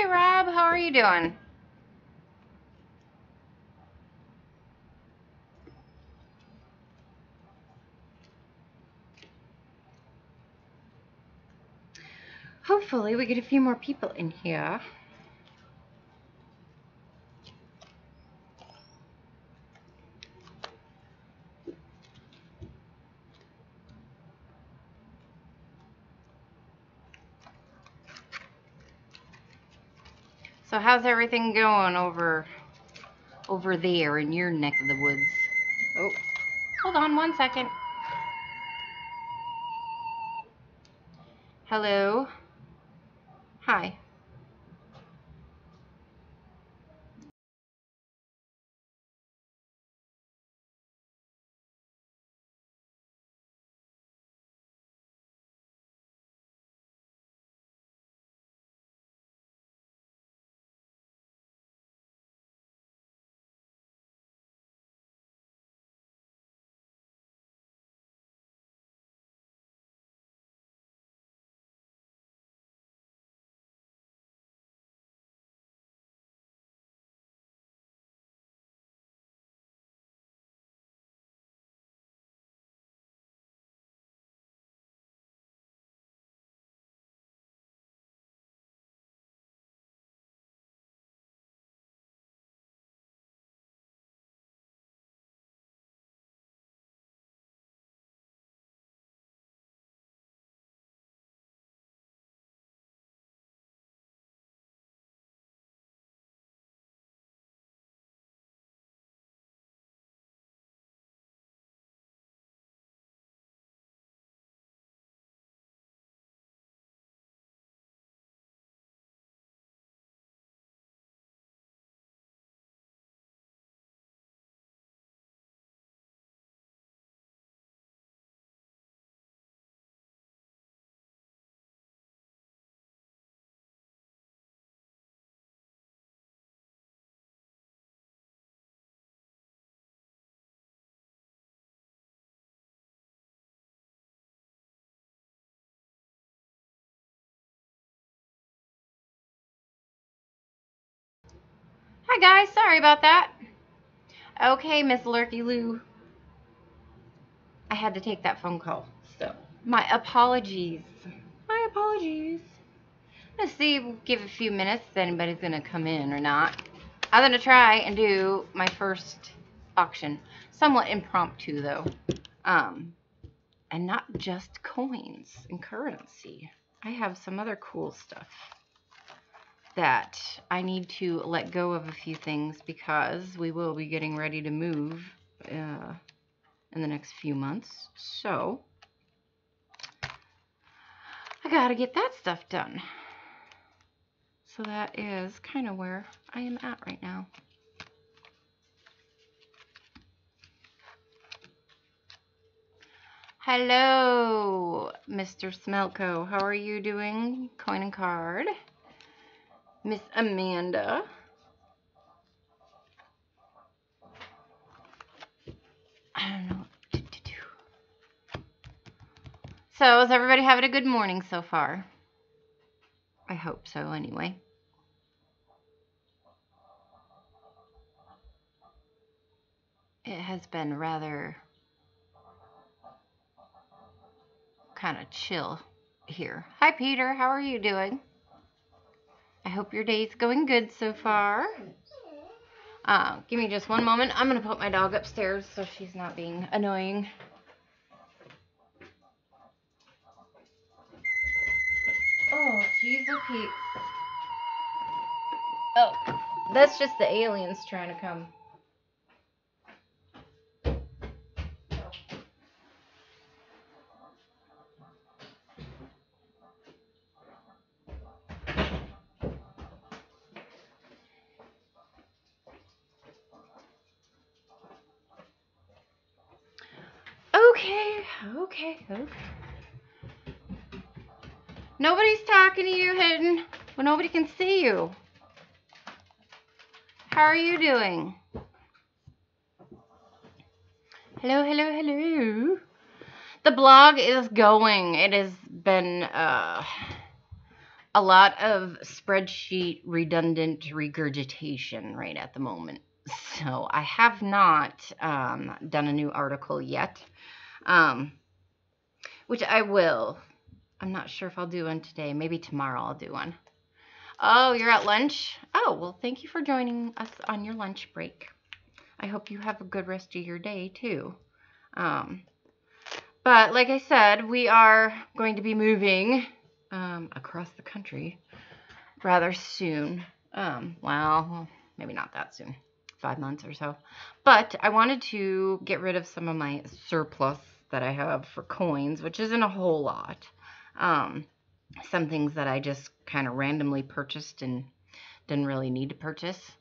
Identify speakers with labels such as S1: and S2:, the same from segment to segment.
S1: Rob. How are you doing? Hopefully we get a few more people in here. So how's everything going over there in your neck of the woods? Oh, hold on one second. Hello. Hi. Hi guys, sorry about that. Okay, Miss Lurky Lou. I had to take that phone call, so my apologies. My apologies. Let's see, give a few minutes if anybody's gonna come in or not. I'm gonna try and do my first auction. Somewhat impromptu though. And not just coins and currency. I have some other cool stuff that I need to let go of a few things because we will be getting ready to move in the next few months. So I gotta get that stuff done. So that is kind of where I am at right now. Hello, Mr. Smelko. How are you doing? Coin and card. Miss Amanda. I don't know what to do. So, is everybody having a good morning so far? I hope so, anyway. It has been rather kind of chill here. Hi, Peter. How are you doing? I hope your day's going good so far. Give me just one moment. I'm going to put my dog upstairs so she's not being annoying. Oh, jeez, Pete. Oh, that's just the aliens trying to come. Okay. Nobody's talking to you, Hidden. Well, nobody can see you. How are you doing? Hello. The blog is going. It has been a a lot of spreadsheet redundant regurgitation right at the moment. So I have not done a new article yet, which I will. I'm not sure if I'll do one today. Maybe tomorrow I'll do one. Oh, you're at lunch? Oh, well, thank you for joining us on your lunch break. I hope you have a good rest of your day, too. But like I said, we are going to be moving across the country rather soon. Well, maybe not that soon. 5 months or so. But I wanted to get rid of some of my surplus that I have for coins, which isn't a whole lot. Some things that I just kind of randomly purchased and didn't really need to purchase.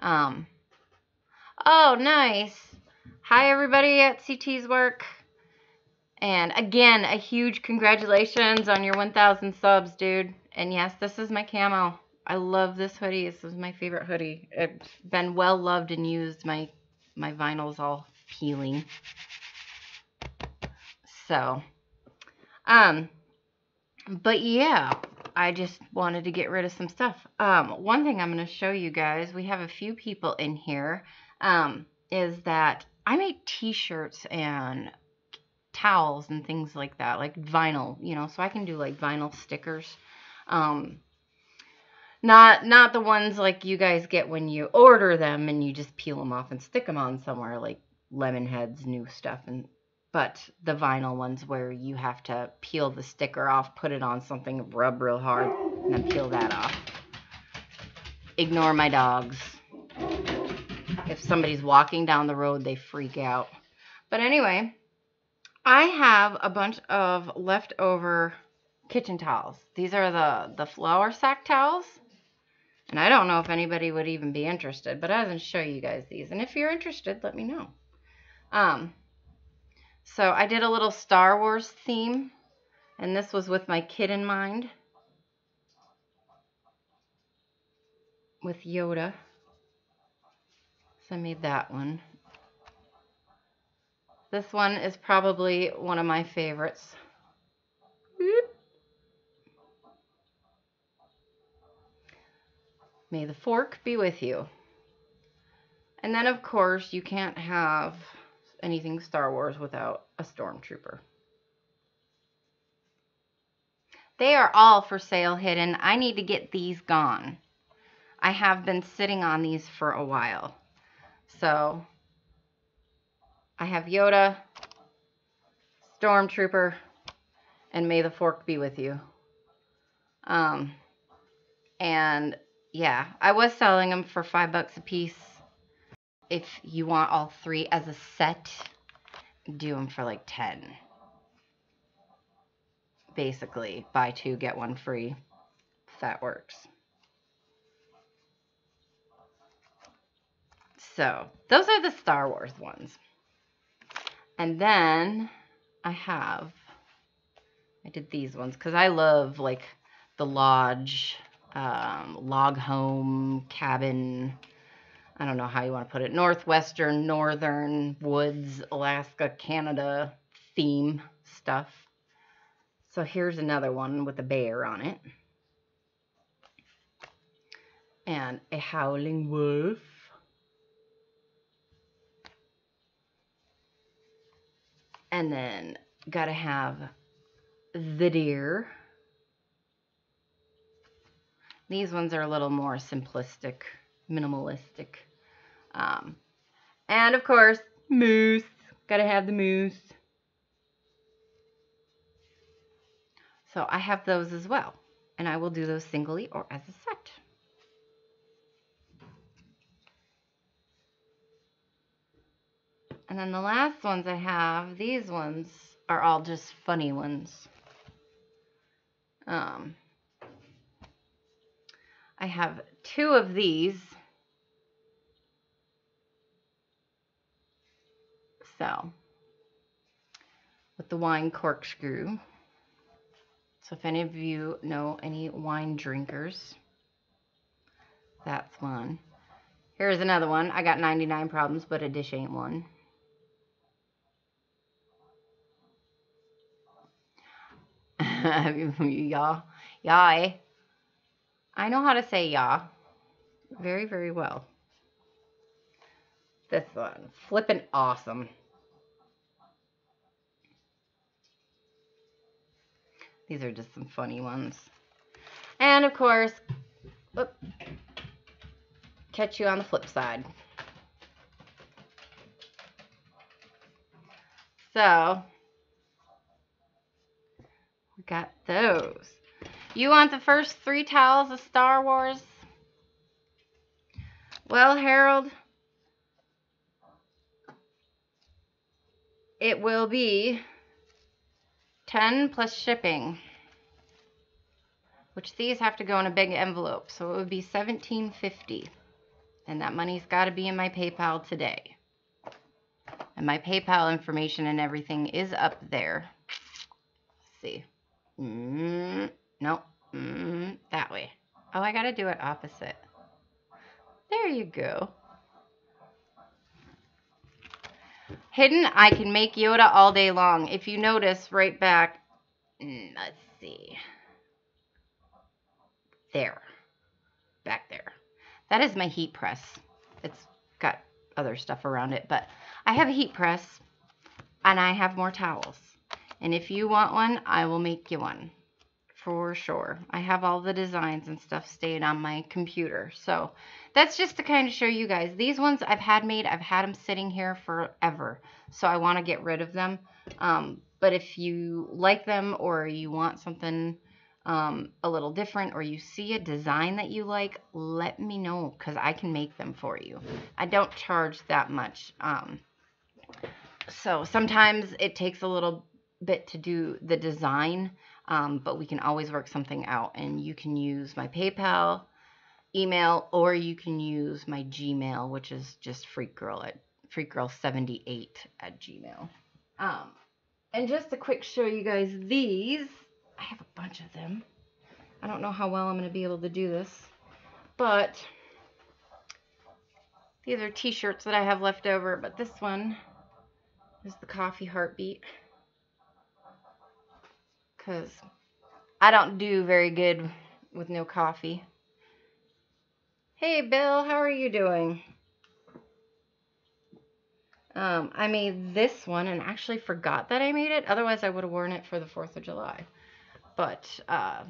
S1: Oh, nice. Hi, everybody at CT's Work. And again, a huge congratulations on your 1,000 subs, dude. And yes, this is my camo. I love this hoodie. This is my favorite hoodie. It's been well loved and used. My vinyl's all peeling. So, but yeah, I just wanted to get rid of some stuff. One thing I'm going to show you guys, we have a few people in here, is that I make t-shirts and towels and things like that, like vinyl, you know, so I can do like vinyl stickers. Not the ones like you guys get when you order them and you just peel them off and stick them on somewhere, like Lemonhead's new stuff, but the vinyl ones where you have to peel the sticker off, put it on something, rub real hard, and then peel that off. Ignore my dogs. If somebody's walking down the road, they freak out. But anyway, I have a bunch of leftover kitchen towels. These are the flour sack towels. And I don't know if anybody would even be interested, but I was going to show you guys these. And if you're interested, let me know. So I did a little Star Wars theme, and this was with my kid in mind, with Yoda. So I made that one. This one is probably one of my favorites. May the fork be with you. And then, of course, you can't have anything Star Wars without a stormtrooper. They are all for sale hidden. I need to get these gone. I have been sitting on these for a while. So, I have Yoda, Stormtrooper, and May the Fork be with you. And yeah, I was selling them for $5 a piece. If you want all three as a set, do them for like 10. Basically, buy two, get one free, if that works. So, those are the Star Wars ones. And then I did these ones because I love like the lodge, log home, cabin, I don't know how you want to put it, northwestern, northern, woods, Alaska, Canada theme stuff. So here's another one with a bear on it. And a howling wolf. And then gotta have the deer. These ones are a little more simplistic, minimalistic. And of course, moose. Gotta have the moose. So I have those as well. And I will do those singly or as a set. And then the last ones I have, these ones are all just funny ones. I have two of these. So, with the wine corkscrew. So if any of you know any wine drinkers, that's one. Here's another one. I got 99 problems, but a dish ain't one. Y'all, I know how to say yeah very, very well. This one, flippin' awesome. These are just some funny ones. And of course, catch you on the flip side. So, we got those. You want the first 3 towels of Star Wars? Well, Harold, it will be 10 plus shipping, which these have to go in a big envelope, so it would be $17.50, and that money's got to be in my PayPal today. And my PayPal information and everything is up there. Let's see. Nope. That way. Oh, I gotta do it opposite. There you go. Hidden, I can make Yoda all day long. If you notice right back, let's see. There. Back there. That is my heat press. It's got other stuff around it, but I have a heat press and I have more towels. And if you want one, I will make you one. For sure. I have all the designs and stuff staying on my computer. So that's just to kind of show you guys. These ones I've had made. I've had them sitting here forever. So I want to get rid of them. But if you like them or you want something a little different or you see a design that you like, let me know because I can make them for you. I don't charge that much. So sometimes it takes a little bit to do the design. But we can always work something out, and you can use my PayPal, email, or you can use my Gmail, which is just freakgirl78@gmail. And just to quick show you guys these, I have a bunch of them. I don't know how well I'm going to be able to do this, but these are t-shirts that I have left over, but this one is the coffee heartbeat, because I don't do very good with no coffee. Hey, Bill, how are you doing? I made this one and actually forgot that I made it. Otherwise, I would have worn it for the 4th of July. But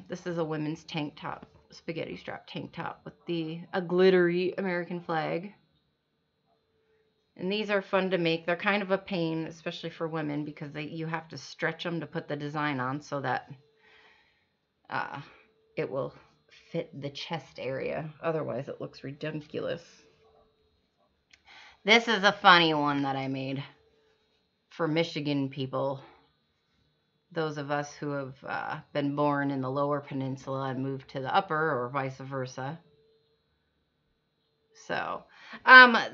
S1: this is a women's tank top, spaghetti strap tank top with a glittery American flag. And these are fun to make. They're kind of a pain, especially for women, because you have to stretch them to put the design on so that it will fit the chest area. Otherwise, it looks ridiculous. This is a funny one that I made for Michigan people. Those of us who have been born in the lower peninsula and moved to the upper, or vice versa. So,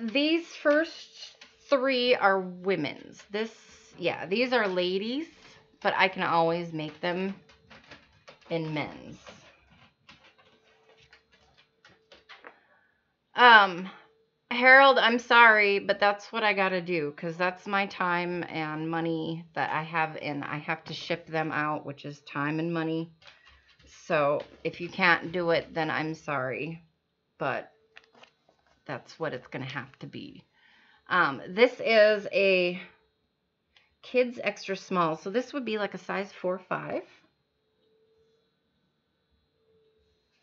S1: these first 3 are women's. These are ladies, but I can always make them in men's. Harold, I'm sorry, but that's what I gotta do, because that's my time and money that I have, and I have to ship them out, which is time and money. So if you can't do it, then I'm sorry, but that's what it's gonna have to be. This is a kids extra small, so this would be like a size 4 or 5.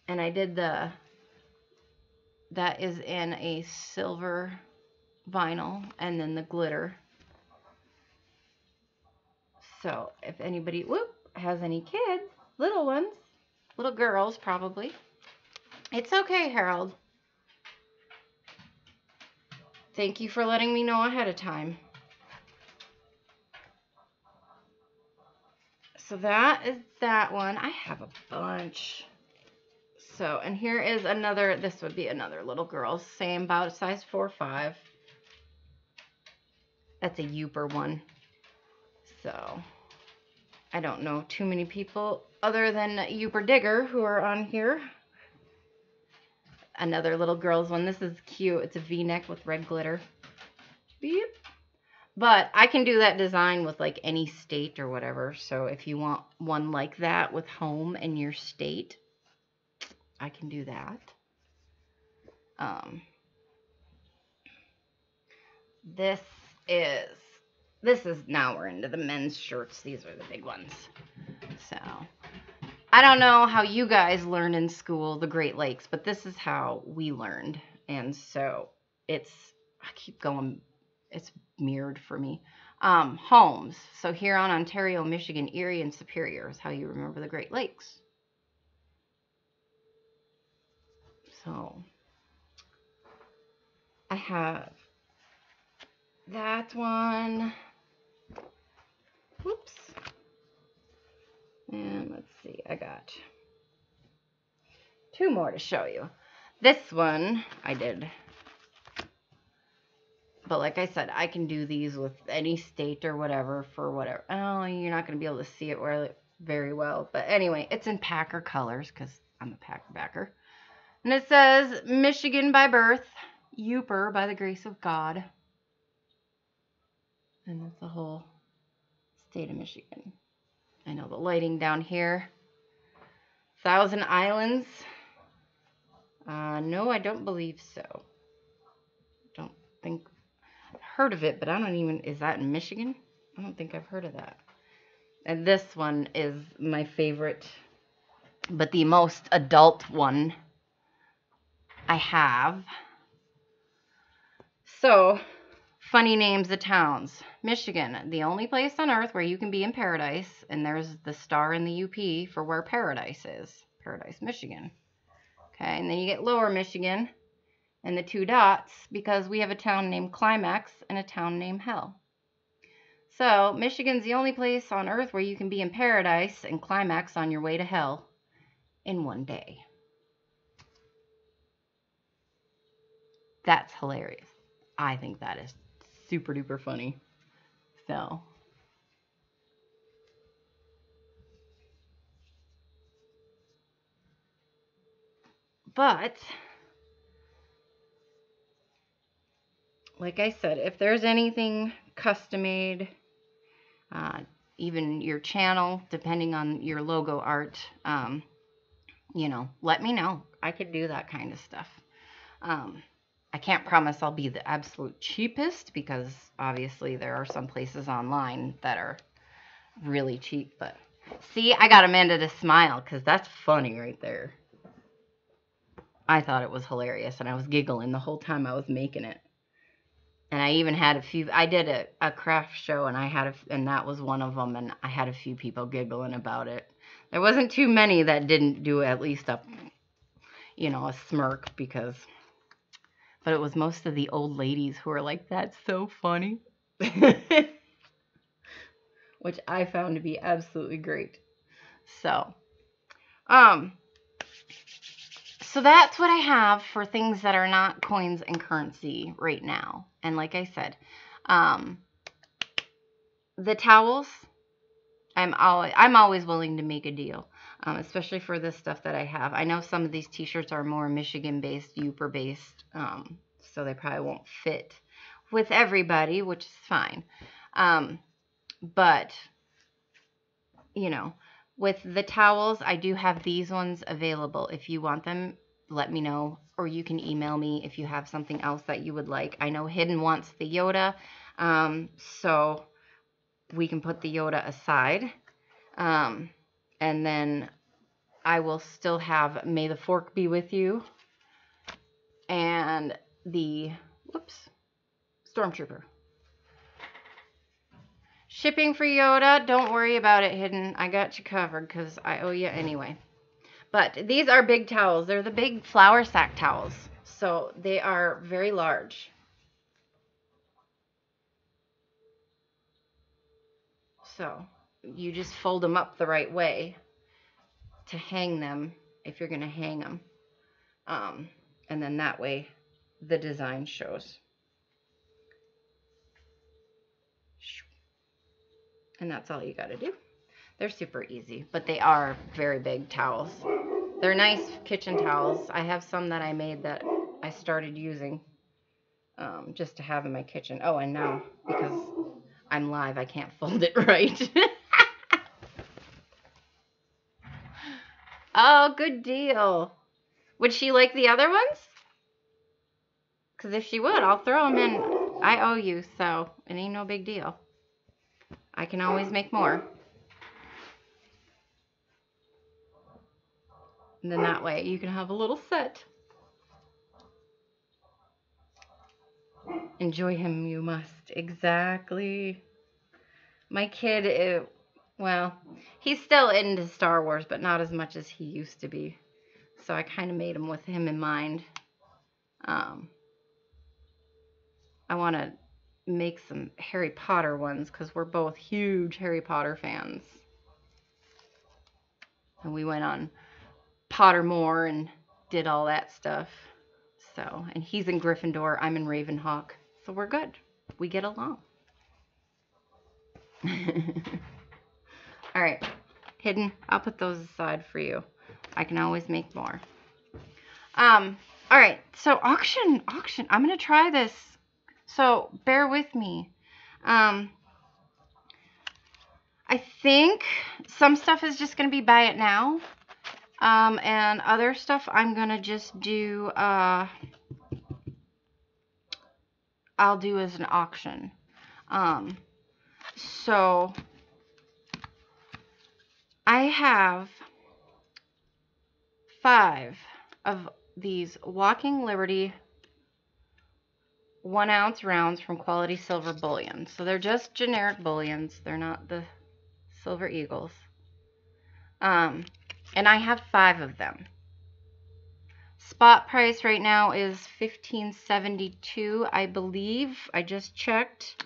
S1: And I did that is in a silver vinyl, and then the glitter. So if anybody has any kids, little ones, little girls probably, it's okay, Harold. Thank you for letting me know ahead of time. So that is that one. I have a bunch. So, and here is another, this would be another little girl, same about size 4 or 5. That's a Youper one. So, I don't know too many people other than Youper Digger who are on here. Another little girl's one. This is cute. It's a V-neck with red glitter. Beep. But I can do that design with like any state or whatever. So if you want one like that with home in your state, I can do that. Um, this is now we're into the men's shirts. These are the big ones. So I don't know how you guys learn in school the Great Lakes, but this is how we learned. And so I keep going, it's mirrored for me. Homes. So here on Ontario, Michigan, Erie, and Superior is how you remember the Great Lakes. So I have that one. Whoops. And let's see, I got 2 more to show you. This one I did. But like I said, I can do these with any state or whatever for whatever. Oh, you're not going to be able to see it very well. But anyway, it's in Packer colors because I'm a Packer backer. And it says, Michigan by birth, Yooper by the grace of God. And that's the whole state of Michigan. I know the lighting down here. Thousand Islands. No, I don't believe so. Don't think I've heard of it, but I don't even, is that in Michigan? I don't think I've heard of that. And this one is my favorite, but the most adult one I have. So, funny names of towns. Michigan, the only place on earth where you can be in paradise, and there's the star in the UP for where paradise is. Paradise, Michigan. Okay, and then you get Lower Michigan and the 2 dots because we have a town named Climax and a town named Hell. So, Michigan's the only place on earth where you can be in paradise and climax on your way to hell in one day. That's hilarious. I think that is super duper funny. So, but like I said, if there's anything custom made, even your channel, depending on your logo art, let me know. I could do that kind of stuff. I can't promise I'll be the absolute cheapest because obviously there are some places online that are really cheap. But see, I got Amanda to smile because that's funny right there. I thought it was hilarious and I was giggling the whole time I was making it. And I even had I did a craft show and and that was one of them, and I had a few people giggling about it. There wasn't too many that didn't do at least a smirk but it was most of the old ladies who were like, that's so funny. Which I found to be absolutely great. So that's what I have for things that are not coins and currency right now. And like I said, the towels, I'm always willing to make a deal, especially for this stuff that I have. I know some of these t-shirts are more Michigan-based, Yooper-based, so they probably won't fit with everybody, which is fine. But, with the towels, I do have these ones available. If you want them, let me know, or you can email me if you have something else that you would like. I know Hidden wants the Yoda, so we can put the Yoda aside. And then I will still have May the Fork Be With You and the, Stormtrooper. Shipping for Yoda, don't worry about it, Hidden. I got you covered because I owe you anyway. But these are big towels. They're the big flour sack towels. So they are very large. So you just fold them up the right way to hang them if you're going to hang them. And then that way the design shows. And that's all you got to do. They're super easy, but they are very big towels. They're nice kitchen towels. I have some that I made that I started using just to have in my kitchen. Oh, and now, because I'm live, I can't fold it right. Oh, good deal. Would she like the other ones? Because if she would, I'll throw them in. I owe you, so it ain't no big deal. I can always make more. And then that way you can have a little set. Enjoy him, you must. Exactly. My kid, well, he's still into Star Wars, but not as much as he used to be. So I kind of made him with him in mind. I want to make some Harry Potter ones because we're both huge Harry Potter fans. And we went on Pottermore and did all that stuff. So, and he's in Gryffindor, I'm in Ravenhawk. So we're good. We get along. All right, hidden. I'll put those aside for you. I can always make more. All right, so auction. I'm gonna try this. So bear with me. I think some stuff is just gonna be buy it now. And other stuff I'm gonna just do. I'll do as an auction. So I have 5 of these Walking Liberty 1 ounce rounds from Quality Silver Bullion. So they're just generic bullions. They're not the Silver Eagles. And I have 5 of them. Spot price right now is $15.72, I believe. I just checked.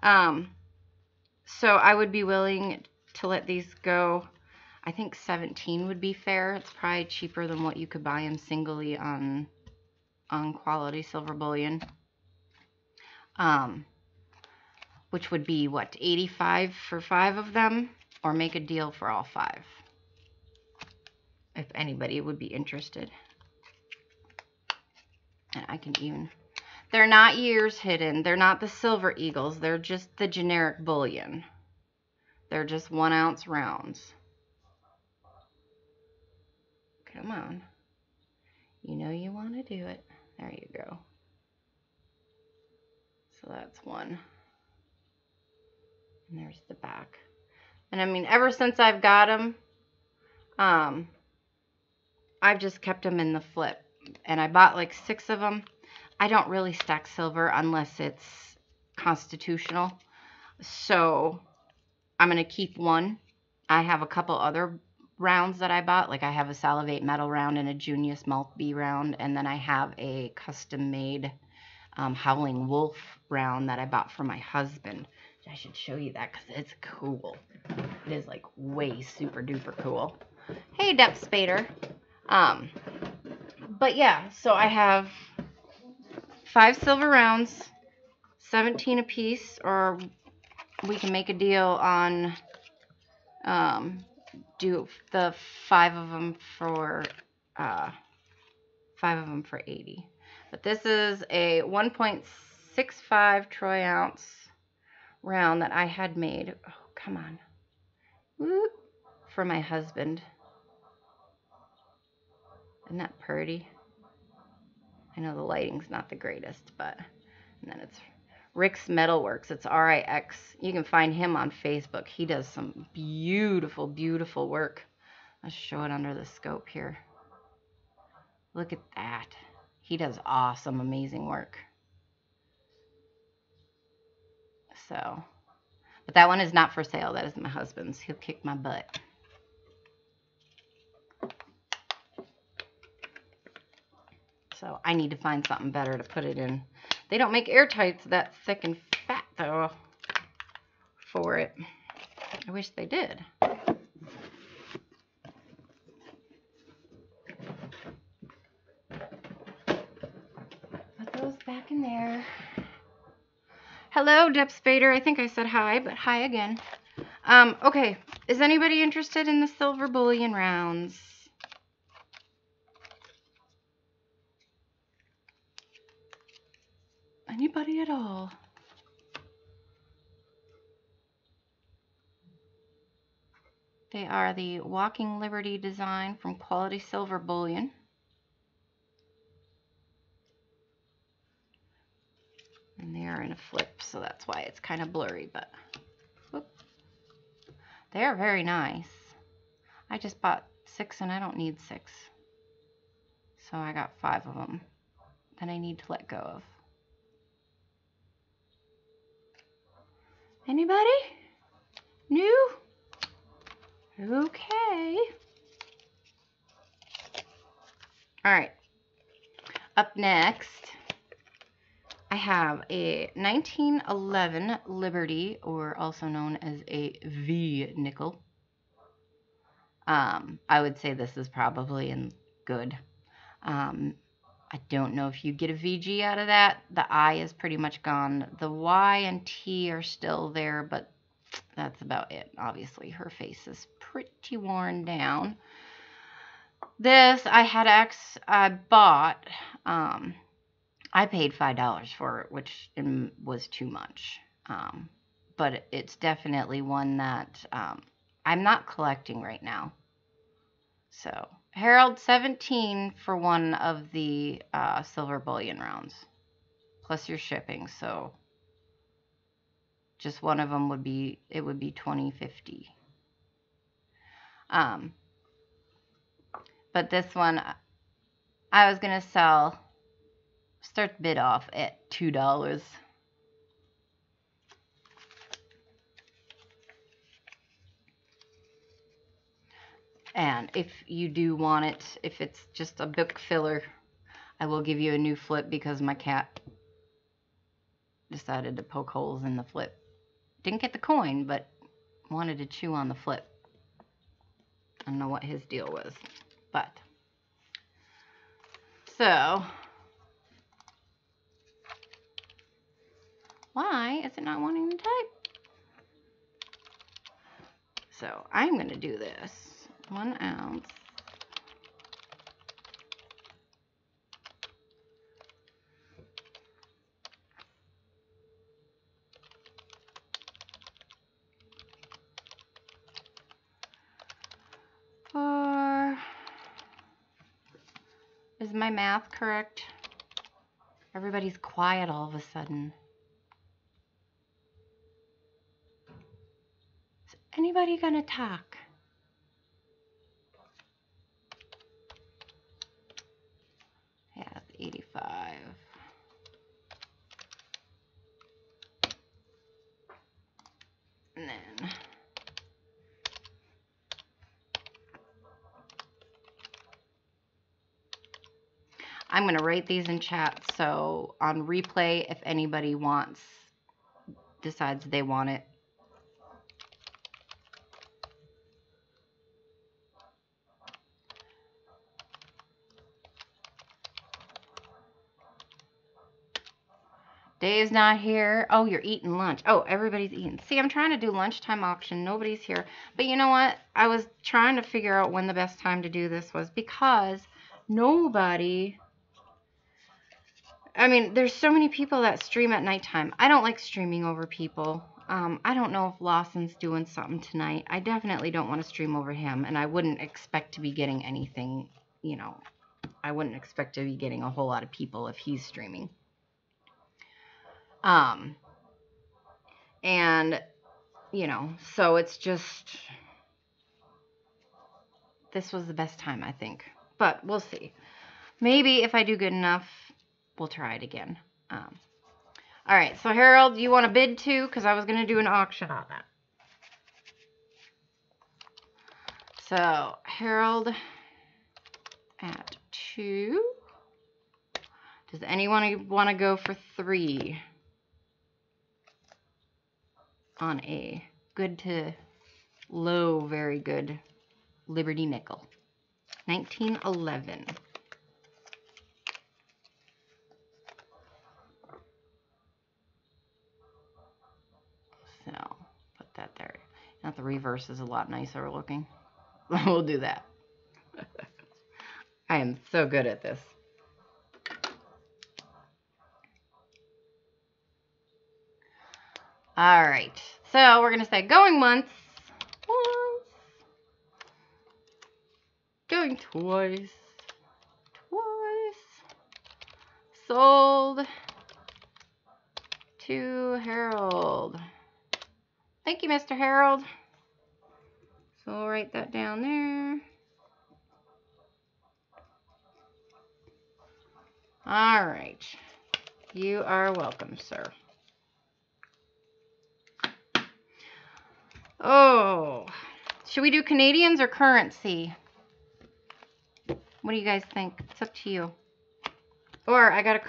S1: So I would be willing to let these go. I think $17 would be fair. It's probably cheaper than what you could buy them singly on Quality Silver Bullion. Which would be what, $85 for 5 of them, or make a deal for all 5 if anybody would be interested. And I can even, they're not years hidden, they're not the Silver Eagles, they're just the generic bullion. They're just 1 ounce rounds. Come on, you know you want to do it. There you go. So that's one. And there's the back. And I mean, ever since I've got them, I've just kept them in the flip. And I bought like 6 of them. I don't really stack silver unless it's constitutional. So I'm going to keep 1. I have a couple other rounds that I bought. Like I have a Salivate Metal round and a Junius Malt B round. And then I have a custom made Howling Wolf round that I bought for my husband. I should show you that because it's cool. It is like way super duper cool. Hey, Depth Spader. But yeah, so I have 5 silver rounds, 17 a piece, or we can make a deal on do the 5 of them for 80. But this is a 1.65 troy ounce round that I had made. Oh, come on. Woo, for my husband. Isn't that pretty? I know the lighting's not the greatest, but, and then it's Rick's Metalworks. It's RIX. You can find him on Facebook. He does some beautiful, beautiful work. Let's show it under the scope here. Look at that. He does awesome, amazing work. So, but that one is not for sale. That is my husband's. He'll kick my butt. So I need to find something better to put it in. They don't make airtights that thick and fat though for it. I wish they did. Put those back in there. Hello, Depth Spader. I think I said hi, but hi again. Okay. Is anybody interested in the silver bullion rounds? Anybody at all? They are the Walking Liberty design from Quality Silver Bullion. And they are in a flip, so that's why it's kind of blurry, but whoop. They are very nice. I just bought 6 and I don't need 6. So I got 5 of them that I need to let go of. Anybody? New? Okay. Alright. Up next, I have a 1911 Liberty, or also known as a V nickel. I would say this is probably in good. I don't know if you get a VG out of that. The I is pretty much gone. The Y and T are still there, but that's about it. Obviously, her face is pretty worn down. This I bought. I paid $5 for it, which was too much. But it's definitely one that I'm not collecting right now. So, Herald 17 for one of the silver bullion rounds, plus your shipping. So, just one of them would be $20.50. But this one, I was gonna start the bid off at $2. And if you do want it, if it's just a book filler, I will give you a new flip because my cat decided to poke holes in the flip. Didn't get the coin, but wanted to chew on the flip. I don't know what his deal was, but so why is it not wanting to type? So I'm going to do this 1 ounce. Is my math correct? Everybody's quiet all of a sudden. Is anybody gonna talk? Yeah, it's 85. And then I'm going to write these in chat, so on replay, if anybody decides they want it. Dave's not here. Oh, you're eating lunch. Oh, everybody's eating. See, I'm trying to do lunchtime auction. Nobody's here. But you know what? I was trying to figure out when the best time to do this was because nobody... I mean, there's so many people that stream at nighttime. I don't like streaming over people. I don't know if Lawson's doing something tonight. I definitely don't want to stream over him, and I wouldn't expect to be getting anything, you know. I wouldn't expect to be getting a whole lot of people if he's streaming. And, you know, so it's just, this was the best time, I think. But we'll see. Maybe if I do good enough, we'll try it again. All right, so Harold, you want to bid too? Because I was going to do an auction on that. So, Harold at 2. Does anyone want to go for 3 on a good to low, very good Liberty nickel? 1911. So, put that there. Now the reverse is a lot nicer looking. We'll do that. I am so good at this. All right. So we're going to say going once. Going twice. Sold. to Harold. Thank you, Mr. Harold. So we'll write that down there. All right. You are welcome, sir. Oh, should we do Canadians or currency? What do you guys think? It's up to you. Or I got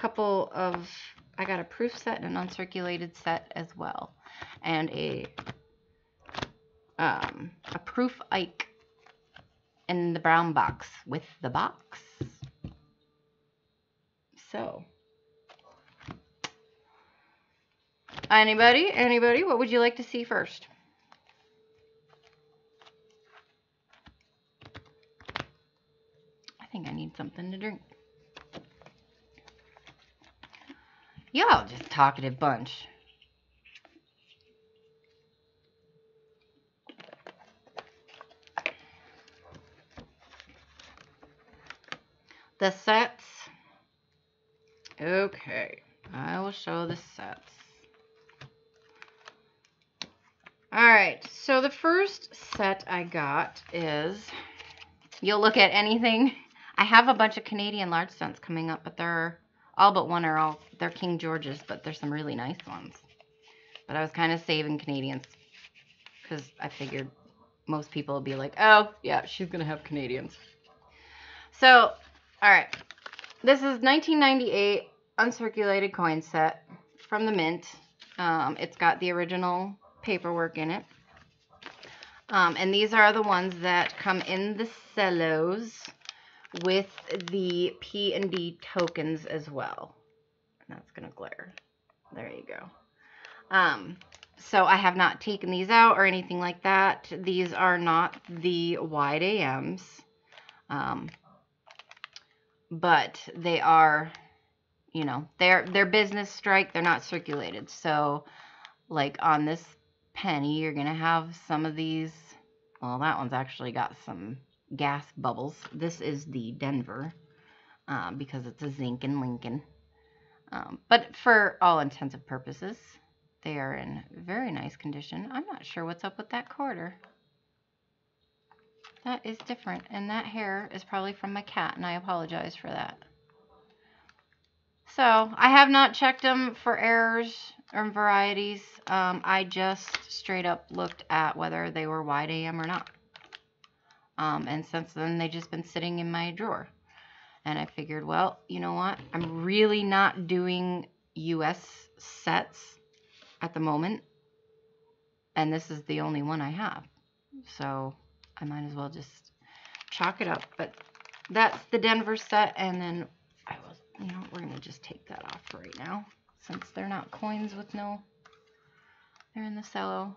S1: I got a proof set and an uncirculated set as well. And a proof Ike in the brown box with the box. So, anybody, what would you like to see first? I think I need something to drink. Y'all just talkative bunch. The sets. Okay, I will show the sets. Alright, so the first set I got is, you'll look at anything. I have a bunch of Canadian large cents coming up, but they're all but one they're King George's, but there's some really nice ones. But I was kind of saving Canadians because I figured most people would be like, oh, yeah, she's going to have Canadians. So, alright, this is 1998 uncirculated coin set from the mint. It's got the original paperwork in it. And these are the ones that come in the cellos with the P&D tokens as well. And that's going to glare. There you go. So I have not taken these out or anything like that. These are not the wide AMs. But they are, you know, they're business strike. They're not circulated. So like on this penny, you're going to have some of these. Well, that one's actually got some gas bubbles. This is the Denver because it's a zinc and Lincoln. But for all intents and purposes, they are in very nice condition. I'm not sure what's up with that quarter. That is different, and that hair is probably from my cat, and I apologize for that. So, I have not checked them for errors or varieties. I just straight up looked at whether they were wide AM or not. And since then, they've just been sitting in my drawer. And I figured, well, you know what? I'm really not doing US sets at the moment. And this is the only one I have. So I might as well just chalk it up. But that's the Denver set. And then we're going to just take that off for right now. Since they're not coins with no, they're in the cello.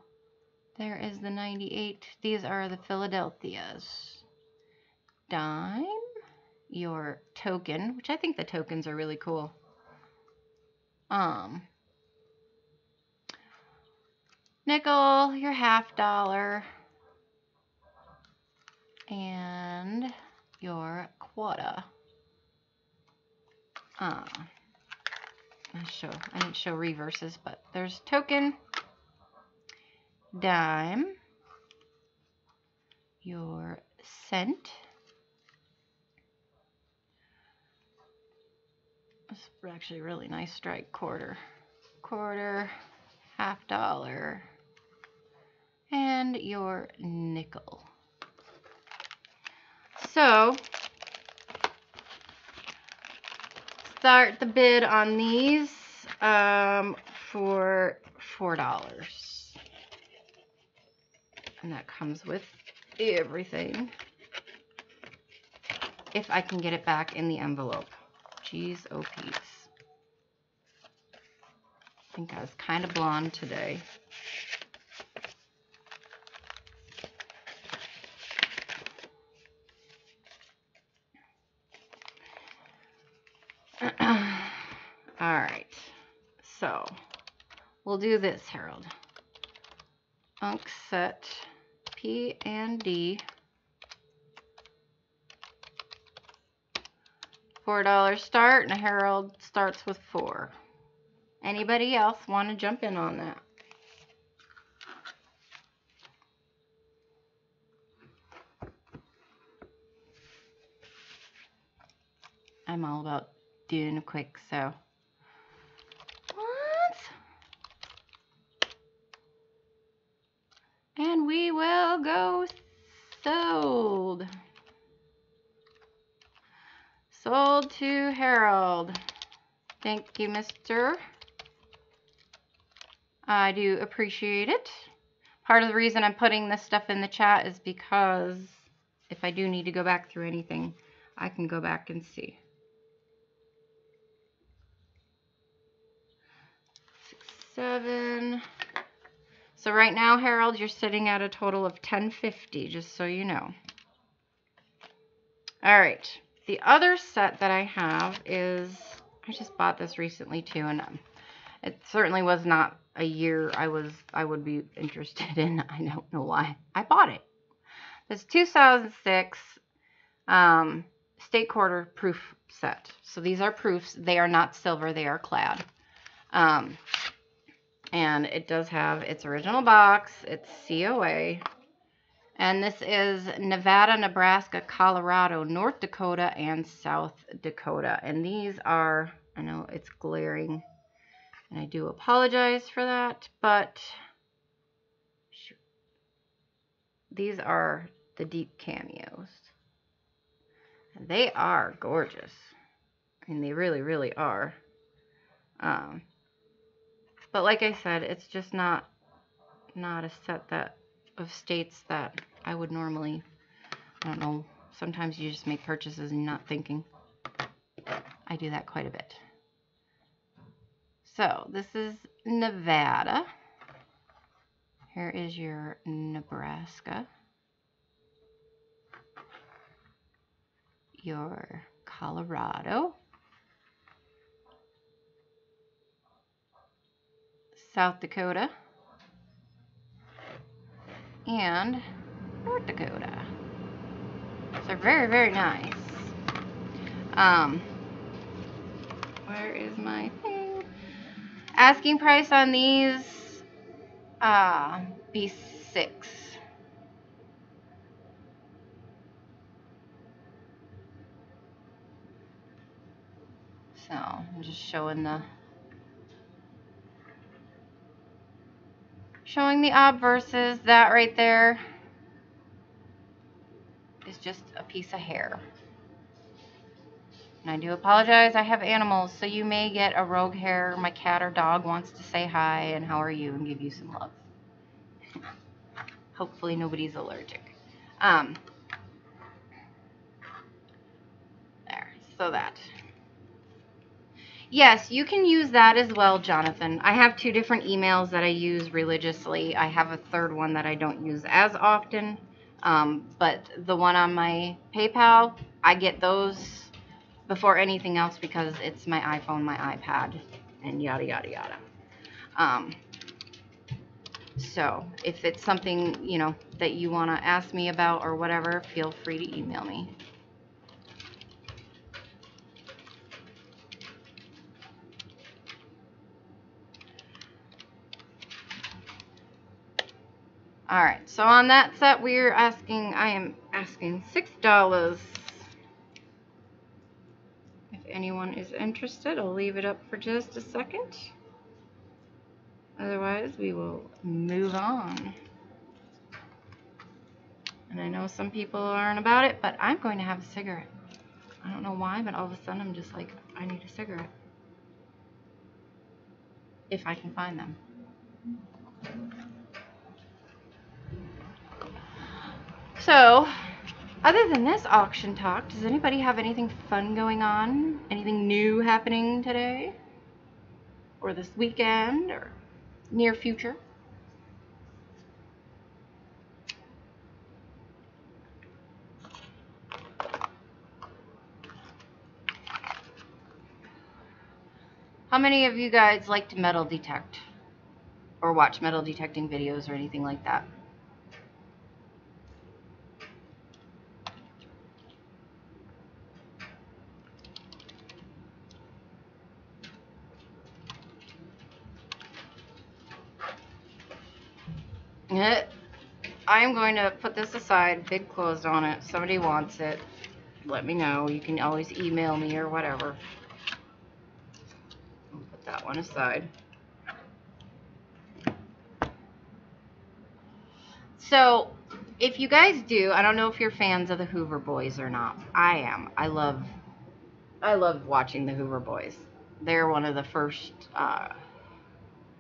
S1: There is the 98. These are the Philadelphias. Dime. Your token, which I think the tokens are really cool. Nickel, your $50, and your quarter. I didn't show reverses, but there's token, dime, your cent. This is actually a really nice strike. Quarter, $50, and your nickel. So, start the bid on these for $4. And that comes with everything. If I can get it back in the envelope. Jeez, oh Pete's. I think I was kind of blonde today. Alright. So, we'll do this, Harold. Unk set P and D. $4 start, and Harold starts with 4. Anybody else want to jump in on that? I'm all about doing it quick, so. What? And we will go sold. Sold to Harold. Thank you, mister. I do appreciate it. Part of the reason I'm putting this stuff in the chat is because if I do need to go back through anything, I can go back and see. 6, 7. So right now, Harold, you're sitting at a total of $10.50, just so you know. All right. The other set that I have is, I just bought this recently too, and it certainly was not a year I would be interested in. I don't know why I bought it. This 2006 state quarter proof set. So these are proofs. They are not silver. They are clad. And it does have its original box. It's COA. And this is Nevada, Nebraska, Colorado, North Dakota, and South Dakota. And these are, I know it's glaring, and I do apologize for that, but these are the deep cameos. They are gorgeous. I mean, they really, really are. But like I said, it's just not a set that of states that I would normally, I don't know, sometimes you just make purchases and not thinking. I do that quite a bit. So this is Nevada. Here is your Nebraska. Your Colorado. South Dakota. And North Dakota. So they're very, very nice. Where is my thing? Asking price on these, B6. So I'm just showing the obverses. That right there is just a piece of hair. And I do apologize, I have animals, so you may get a rogue hair. My cat or dog wants to say hi and how are you and give you some love. Hopefully nobody's allergic. There, so that. Yes, you can use that as well, Jonathan. I have 2 different emails that I use religiously. I have a third one that I don't use as often. But the one on my PayPal, I get those before anything else because it's my iPhone, my iPad, and yada, yada, yada. So if it's something, you know, that you want to ask me about or whatever, feel free to email me. All right, so on that set, I am asking $6. If anyone is interested, I'll leave it up for just a second. Otherwise, we will move on. And I know some people aren't about it, but I'm going to have a cigarette. I don't know why, but all of a sudden I'm just like, I need a cigarette. If I can find them. So, other than this auction talk, does anybody have anything fun going on? Anything new happening today? Or this weekend? Or near future? How many of you guys like to metal detect? Or watch metal detecting videos or anything like that? I'm going to put this aside, big closed on it. Somebody wants it, let me know. You can always email me or whatever. I'll put that one aside. So, if you guys do, I don't know if you're fans of the Hoover Boys or not. I am. I love watching the Hoover Boys. They're one of the first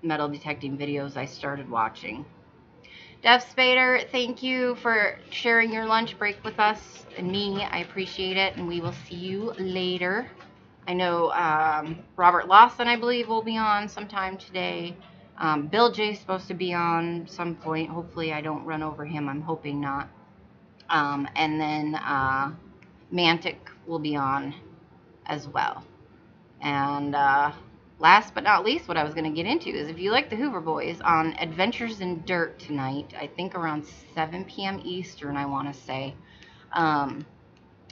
S1: metal detecting videos I started watching. Def Spader, thank you for sharing your lunch break with us and me. I appreciate it, and we will see you later. I know Robert Lawson, I believe, will be on sometime today. Bill J's supposed to be on some point. Hopefully I don't run over him. I'm hoping not. And then Mantic will be on as well. And last but not least, what I was going to get into is if you like the Hoover Boys, on Adventures in Dirt tonight, I think around 7 p.m. Eastern, I want to say,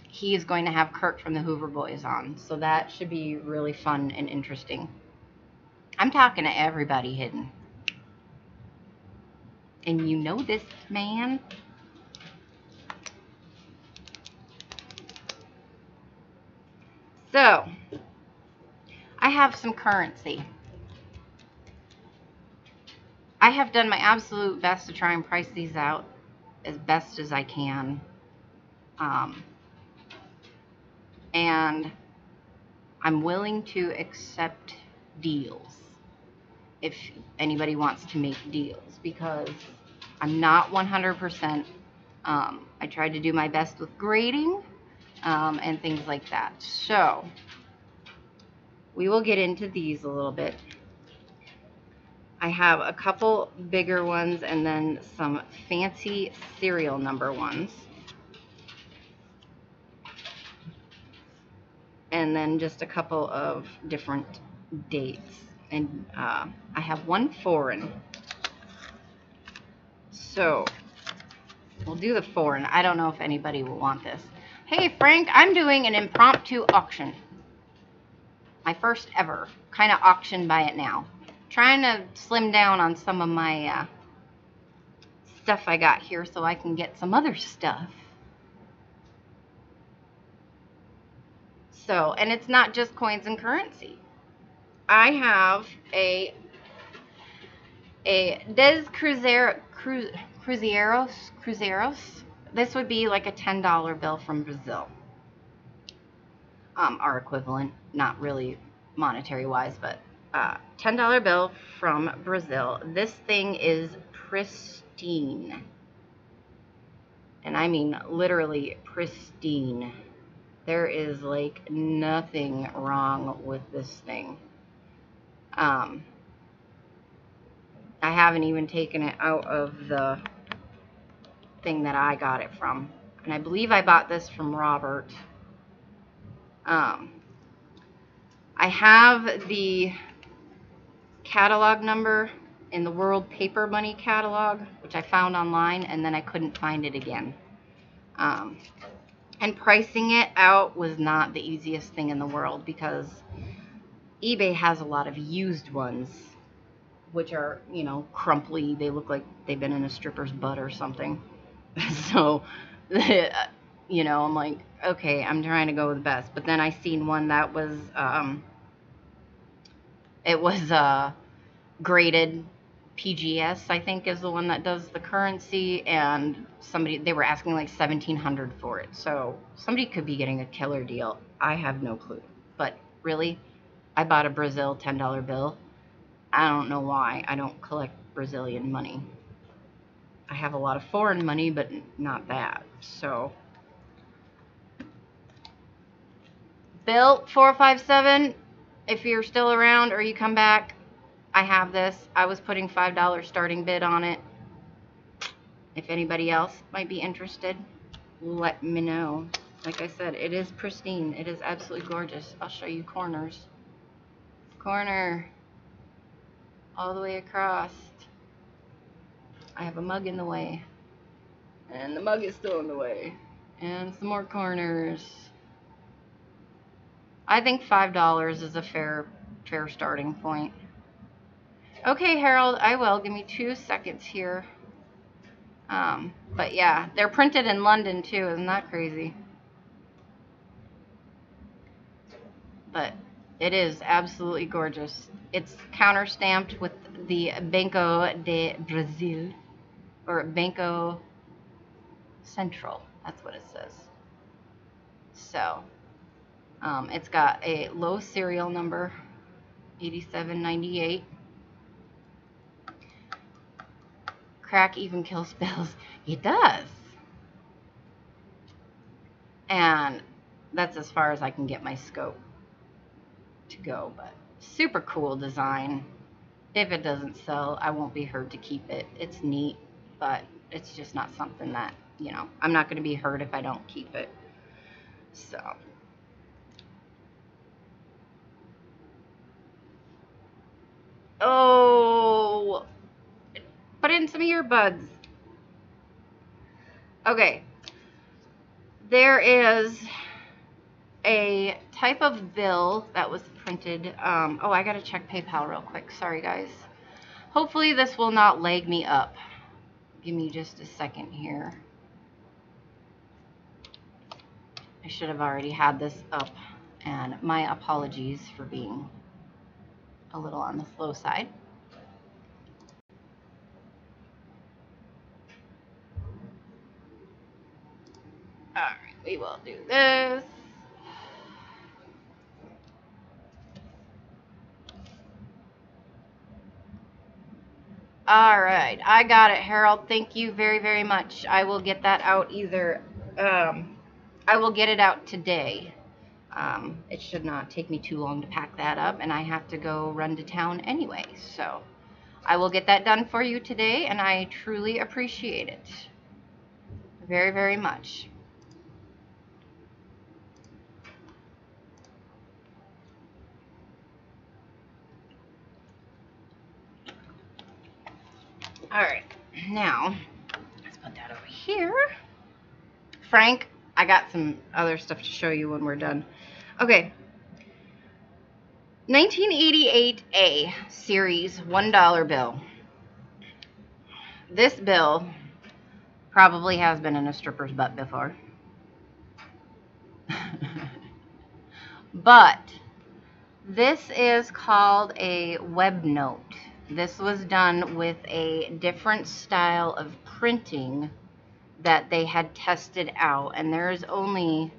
S1: he is going to have Kurt from the Hoover Boys on. So that should be really fun and interesting. I'm talking to everybody hidden. And you know this, man. So, I have some currency. I have done my absolute best to try and price these out as best as I can. And I'm willing to accept deals if anybody wants to make deals, because I'm not 100%. I tried to do my best with grading and things like that. So we will get into these a little bit. I have a couple bigger ones and then some fancy serial number ones. And then just a couple of different dates. And I have one foreign. So we'll do the foreign. I don't know if anybody will want this. Hey Frank, I'm doing an impromptu auction. My first ever. Kind of auction by it now. Trying to slim down on some of my stuff I got here so I can get some other stuff. So, and it's not just coins and currency. I have a Des Cruzeiros. This would be like a $10 bill from Brazil. Our equivalent, not really monetary wise, but $10 bill from Brazil. This thing is pristine. And I mean literally pristine. There is like nothing wrong with this thing. I haven't even taken it out of the thing that I got it from. And I believe I bought this from Robert. I have the catalog number in the World Paper Money catalog, which I found online, and then I couldn't find it again. And pricing it out was not the easiest thing in the world, because eBay has a lot of used ones, which are, you know, crumply. They look like they've been in a stripper's butt or something. So, you know, I'm like, okay, I'm trying to go with the best. But then I seen one that was, it was graded PGS, I think, is the one that does the currency, and they were asking like $1,700 for it. So somebody could be getting a killer deal. I have no clue. But really, I bought a Brazil $10 bill. I don't know why. I don't collect Brazilian money. I have a lot of foreign money, but not that. So, Bill 457, if you're still around or you come back, I have this. I was putting $5 starting bid on it. If anybody else might be interested, let me know. Like I said, it is pristine. It is absolutely gorgeous. I'll show you corners. Corner. All the way across. I have a mug in the way. And the mug is still in the way. And some more corners. I think $5 is a fair starting point. Okay, Harold, I will. Give me 2 seconds here. But yeah, they're printed in London too. Isn't that crazy? But it is absolutely gorgeous. It's counter stamped with the Banco de Brazil, or Banco Central. That's what it says. So it's got a low serial number, 8798. Crack even kill spells. It does. And that's as far as I can get my scope to go, but super cool design. If it doesn't sell, I won't be hurt to keep it. It's neat, but it's just not something that, you know, I'm not going to be hurt if I don't keep it. So oh, put in some earbuds. Okay, there is a type of bill that was printed. Oh, I gotta check PayPal real quick. Sorry, guys. Hopefully this will not lag me up. Give me just a second here. I should have already had this up, and my apologies for being a little on the slow side. All right, we will do this. All right, I got it, Harold. Thank you very, very much. I will get that out either, I will get it out today. It should not take me too long to pack that up, and I have to go run to town anyway. So I will get that done for you today, and I truly appreciate it very, very much. All right, now let's put that over here. Frank, I got some other stuff to show you when we're done. Okay. 1988 series $1 bill. This bill probably has been in a stripper's butt before. But this is called a web note. This was done with a different style of printing that they had tested out, and there's only,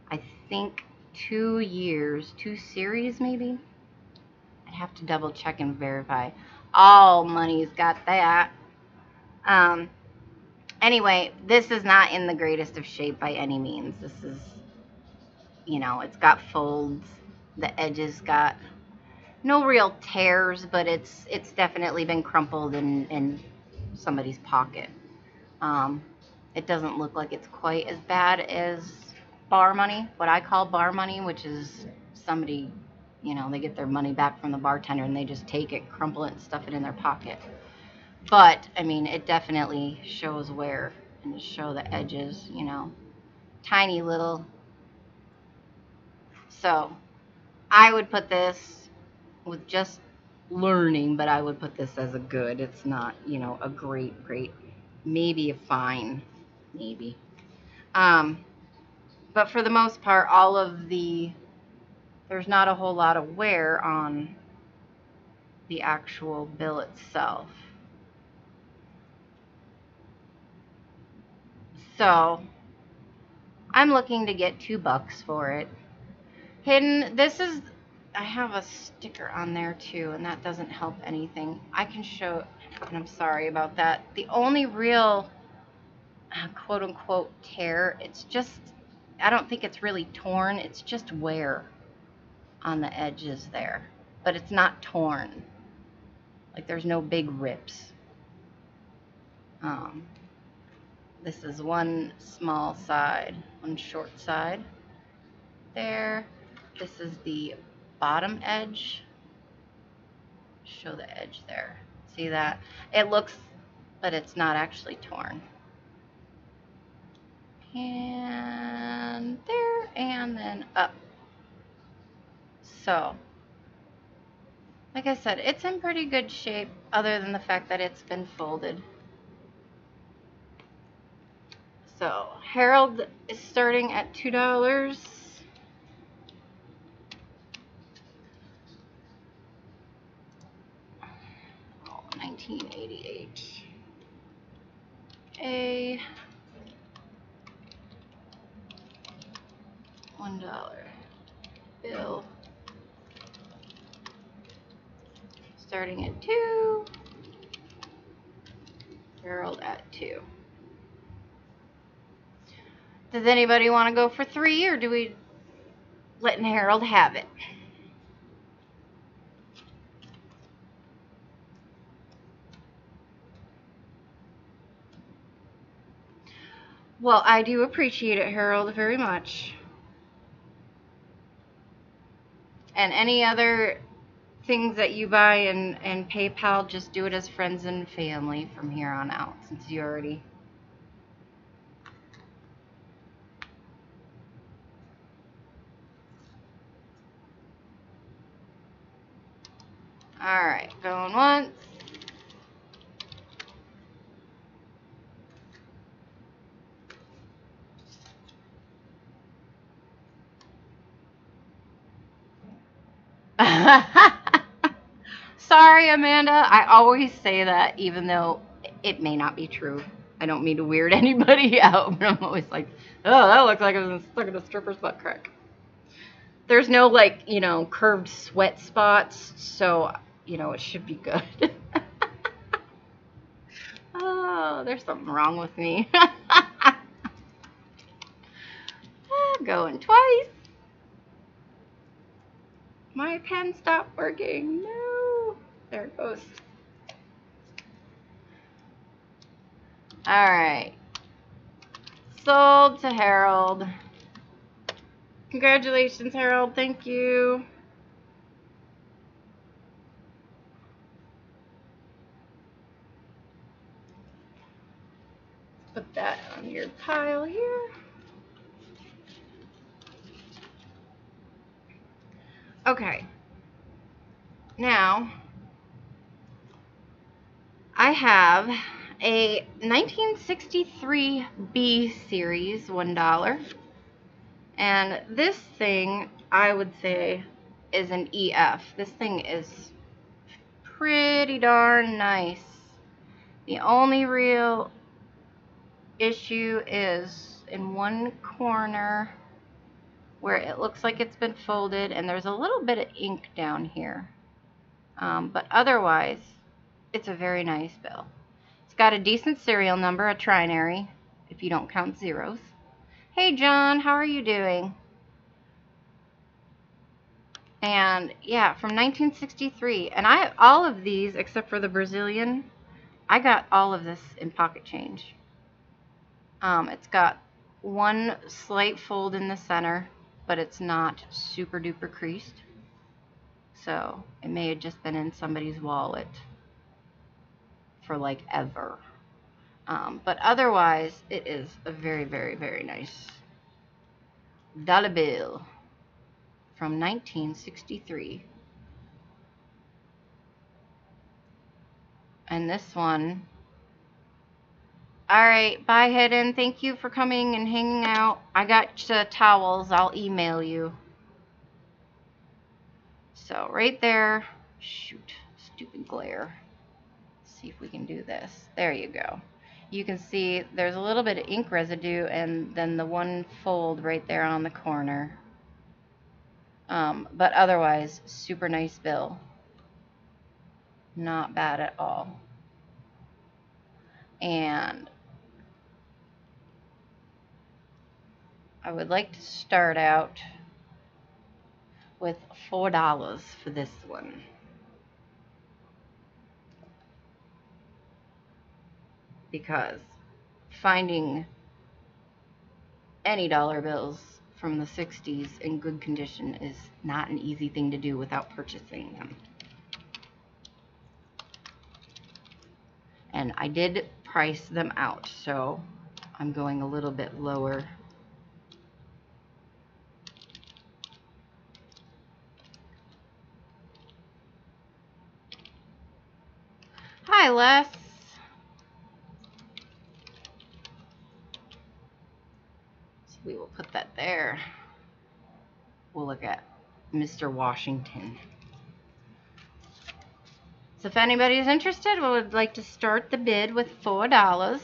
S1: I think, 2 series maybe. I'd have to double check and verify. All money's got that. Anyway, this is not in the greatest of shape by any means. This is, you know, it's got folds. The edges got no real tears, but it's definitely been crumpled in somebody's pocket. It doesn't look like it's quite as bad as bar money, what I call bar money, which is somebody, you know, they get their money back from the bartender and they just take it, crumple it, and stuff it in their pocket. But, I mean, it definitely shows wear, and show the edges, you know, tiny little. So, I would put this with just learning, but I would put this as a good. It's not, you know, a great, maybe a fine, maybe. But for the most part, there's not a whole lot of wear on the actual bill itself. So, I'm looking to get $2 for it. Hidden, I have a sticker on there too, and that doesn't help anything. I can show, and I'm sorry about that. The only real quote unquote tear, it's just, I don't think it's really torn, it's just wear on the edges there. But it's not torn. Like there's no big rips. This is one small side, one short side there. This is the bottom edge. Show the edge there. See that? It looks, but it's not actually torn. And there, and then up. So, like I said, it's in pretty good shape other than the fact that it's been folded. So Harold is starting at $2. 1988. A $1 bill starting at 2. Harold at 2. Does anybody want to go for 3, or do we letting Harold have it? Well, I do appreciate it, Harold, very much. And any other things that you buy and PayPal, just do it as friends and family from here on out, since you already... Alright, going once. Sorry, Amanda. I always say that, even though it may not be true. I don't mean to weird anybody out, but I'm always like, oh, that looks like it was stuck in a stripper's butt crack. There's no, like, you know, curved sweat spots, so, you know, it should be good. Oh, there's something wrong with me. Going twice. My pen stopped working. No. There it goes. Alright. Sold to Harold. Congratulations, Harold. Thank you. Put that on your pile here. Okay. Now, I have a 1963 B series $1. And this thing, I would say, is an EF. This thing is pretty darn nice. The only real issue is in one corner where it looks like it's been folded, and there's a little bit of ink down here. But otherwise, it's a very nice bill. It's got a decent serial number, a trinary, if you don't count zeros. Hey John, how are you doing? And yeah, from 1963. And I all of these, except for the Brazilian, I got all of this in pocket change. It's got one slight fold in the center, but it's not super duper creased. So it may have just been in somebody's wallet for like ever. But otherwise, it is a very, very, very nice dollar bill from 1963. And this one... Alright, bye Hidden. Thank you for coming and hanging out. I got towels. I'll email you. So right there. Shoot. Stupid glare. Let's see if we can do this. There you go. You can see there's a little bit of ink residue and then the one fold right there on the corner. But otherwise, super nice bill. Not bad at all. And I would like to start out with $4 for this one. Because finding any dollar bills from the 60s in good condition is not an easy thing to do without purchasing them. And I did price them out, so I'm going a little bit lower. Hi, Les. look at Mr. Washington. So if anybody's interested, we would like to start the bid with $4.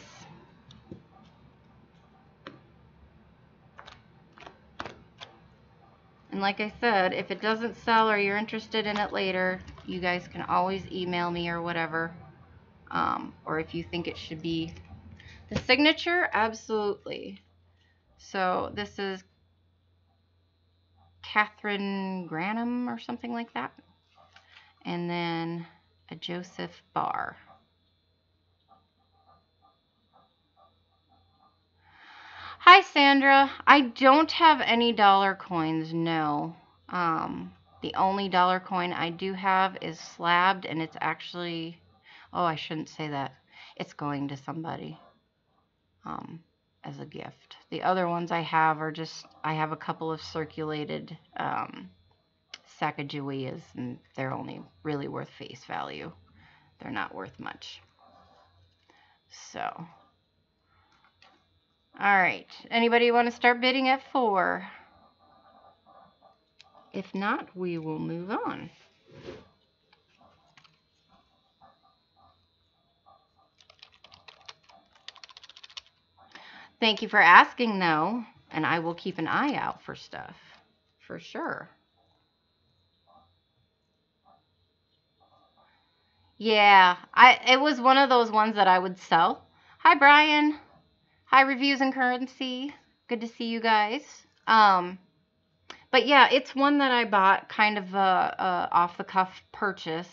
S1: And like I said, if it doesn't sell or you're interested in it later, you guys can always email me or whatever. Or if you think it should be the signature, absolutely. So this is Catherine Granum or something like that. And then a Joseph Barr. Hi, Sandra. I don't have any dollar coins, no. The only dollar coin I do have is slabbed, and it's actually, oh, I shouldn't say that. It's going to somebody as a gift. The other ones I have are just, I have a couple of circulated Sacagaweas, and they're only really worth face value. They're not worth much. So, all right. Anybody want to start bidding at 4? If not, we will move on. Thank you for asking, though, and I will keep an eye out for stuff, for sure. Yeah, it was one of those ones that I would sell. Hi, Brian. Hi, Reviews and Currency. Good to see you guys. But yeah, it's one that I bought kind of a off-the-cuff purchase,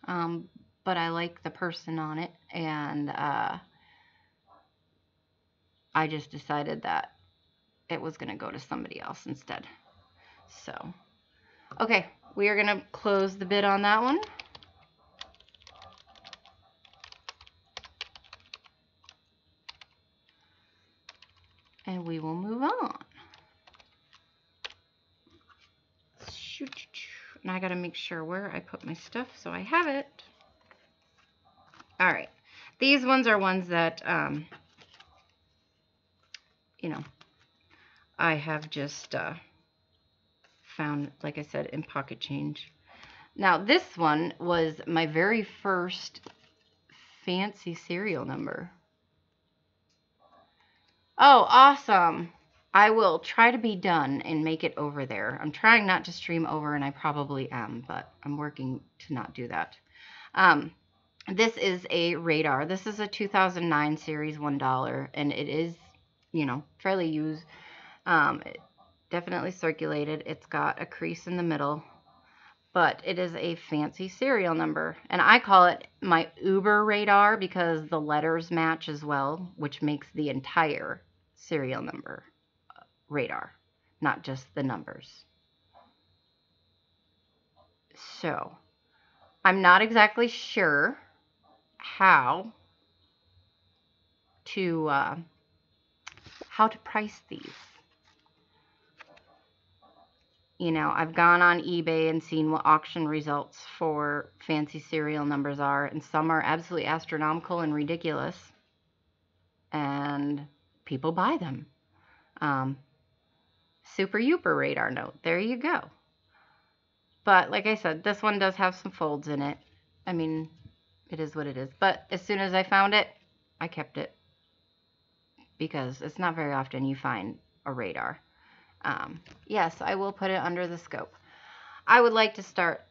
S1: but I like the person on it, and I just decided that it was going to go to somebody else instead. So, okay, we are going to close the bid on that one. And we will move on. Shoot. And I got to make sure where I put my stuff so I have it. All right. These ones are ones that, you know, I have just found, like I said, in pocket change. Now, this one was my very first fancy serial number. Oh, awesome. I will try to be done and make it over there. I'm trying not to stream over, and I probably am, but I'm working to not do that. This is a radar. This is a 2009 series $1, and it is, you know, fairly used. Definitely circulated. It's got a crease in the middle, but it is a fancy serial number, and I call it my Uber radar because the letters match as well, which makes the entire serial number radar, not just the numbers. So I'm not exactly sure how to price these. You know, I've gone on eBay and seen what auction results for fancy serial numbers are, and some are absolutely astronomical and ridiculous, and people buy them. Super Uper radar note. There you go. But like I said, this one does have some folds in it. I mean, it is what it is. But as soon as I found it, I kept it. Because it's not very often you find a radar. Yes, I will put it under the scope. I would like to start,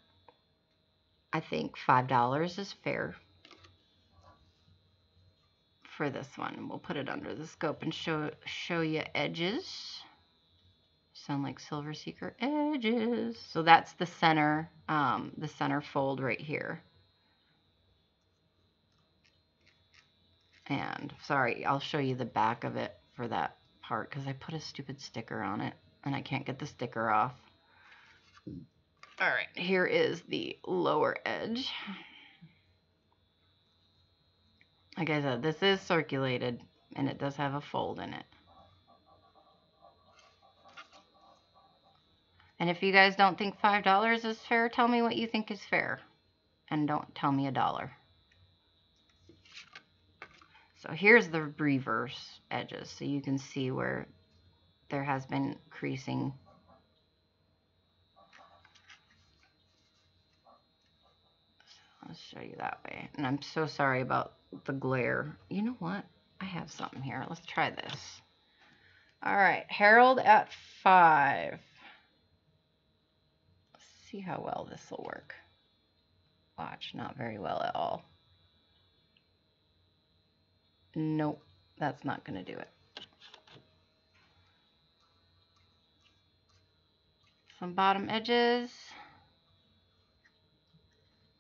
S1: I think $5 is fair for this one. We'll put it under the scope and show you edges. Sound like Silver Seeker edges. So that's the center fold right here. And sorry, I'll show you the back of it for that part because I put a stupid sticker on it and I can't get the sticker off. All right, here is the lower edge. Like I said, this is circulated and it does have a fold in it. And if you guys don't think $5 is fair, tell me what you think is fair. And don't tell me $1. So here's the reverse edges, so you can see where there has been creasing show you that way. And I'm so sorry about the glare. You know what? I have something here. Let's try this. All right, Harold at 5. Let's see how well this will work. Watch, not very well at all. Nope, that's not going to do it. Some bottom edges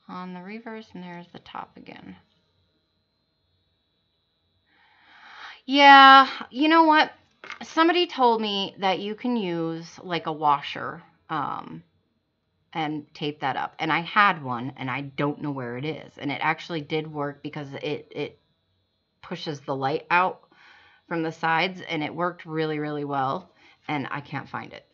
S1: on the reverse, and there's the top again. Yeah, you know what? Somebody told me that you can use like a washer and tape that up. And I had one, and I don't know where it is. And it actually did work because it pushes the light out from the sides, and it worked really, really well. And I can't find it.